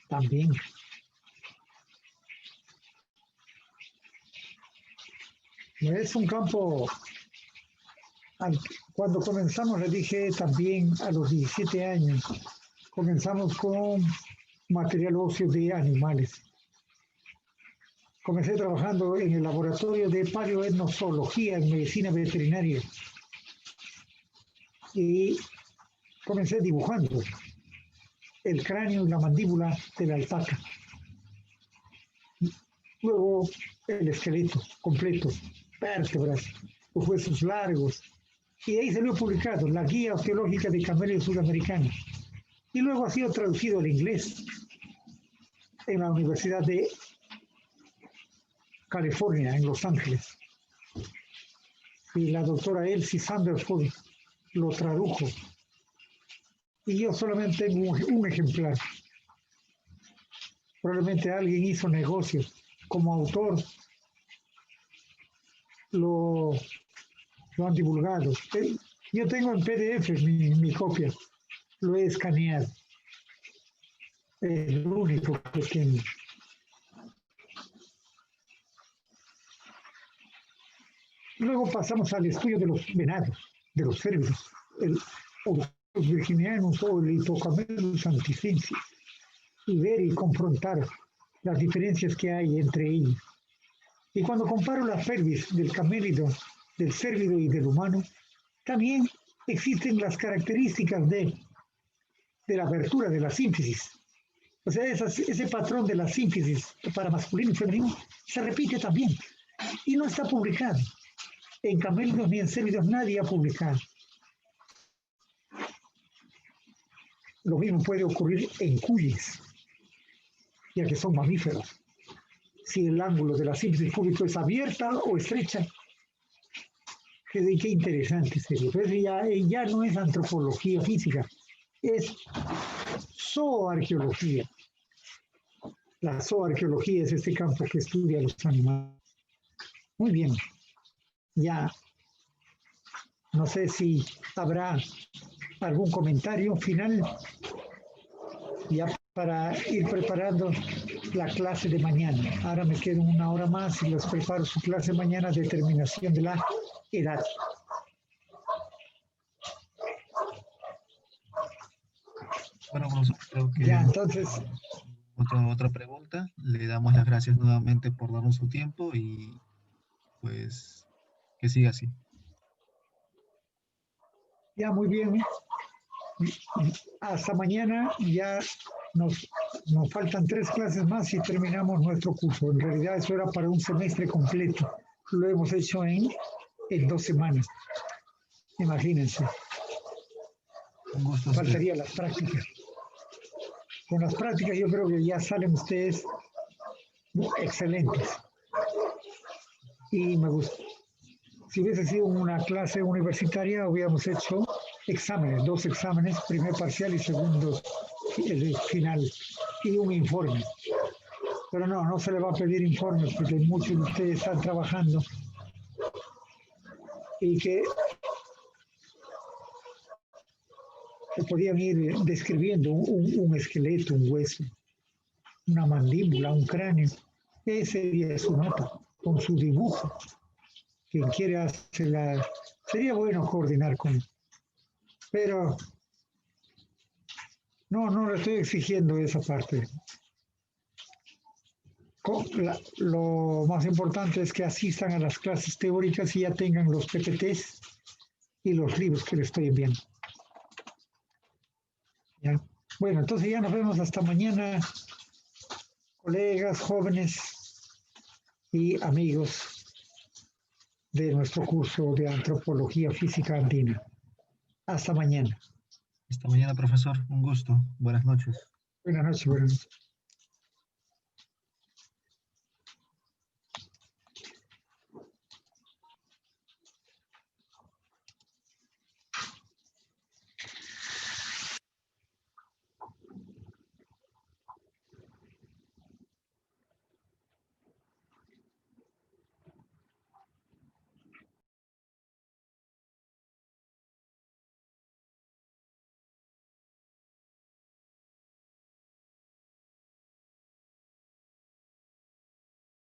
también. Es un campo, cuando comenzamos, le dije también a los 17 años, comenzamos con material óseo de animales. Comencé trabajando en el laboratorio de paleoetnozoología en medicina veterinaria y comencé dibujando el cráneo y la mandíbula de la alpaca. Luego el esqueleto completo, vértebras, los huesos largos. Y de ahí salió publicado la Guía Osteológica de Camellos Sudamericanos. Y luego ha sido traducido al inglés en la Universidad de California, en Los Ángeles. Y la doctora Elsie Sanderford lo tradujo. Y yo solamente tengo un ejemplar. Probablemente alguien hizo negocios. Como autor lo han divulgado. Yo tengo en PDF mi copia. Lo he escaneado. El único que tengo. Luego pasamos al estudio de los venados, de los cérvidos, o los virginianos o el Hipocamelus anticensis, y ver y confrontar las diferencias que hay entre ellos. Y cuando comparo la pelvis del camélido, del cérvido y del humano, también existen las características de la abertura, de la sínfisis. O sea, ese patrón de la sínfisis para masculino y femenino se repite también y no está publicado. En camélidos ni en cérvidos nadie ha publicado. Lo mismo puede ocurrir en cuyes, ya que son mamíferos. Si el ángulo de la sínfisis púbico es abierta o estrecha. Qué interesante sería. Pero ya no es antropología física, es zooarqueología. La zooarqueología es este campo que estudia los animales. Muy bien. Ya no sé si habrá algún comentario final ya para ir preparando la clase de mañana. Ahora me quedo una hora más y les preparo su clase mañana, determinación de la edad. Bueno, profesor, creo que ya, entonces, otra pregunta. Le damos las gracias nuevamente por darnos su tiempo y pues que siga así. Ya, muy bien. Hasta mañana. Ya nos faltan 3 clases más y terminamos nuestro curso. En realidad eso era para un semestre completo. Lo hemos hecho en 2 semanas. Imagínense. Un gusto. Faltaría las prácticas. Con las prácticas yo creo que ya salen ustedes excelentes. Y me gusta. Si hubiese sido una clase universitaria, hubiéramos hecho exámenes, 2 exámenes, primer parcial y segundo final, y un informe. Pero no se le va a pedir informes porque muchos de ustedes están trabajando y que podían ir describiendo un esqueleto, un hueso. una mandíbula, un cráneo. Esa sería su nota, con su dibujo. Quien quiere hacerla, sería bueno coordinar con, pero no le estoy exigiendo esa parte. Lo más importante es que asistan a las clases teóricas y ya tengan los PPTs y los libros que les estoy enviando. ¿Ya? Bueno, entonces ya nos vemos hasta mañana, colegas, jóvenes y amigos de nuestro curso de Antropología Física Andina. Hasta mañana. Hasta mañana, profesor. Un gusto. Buenas noches. Buenas noches.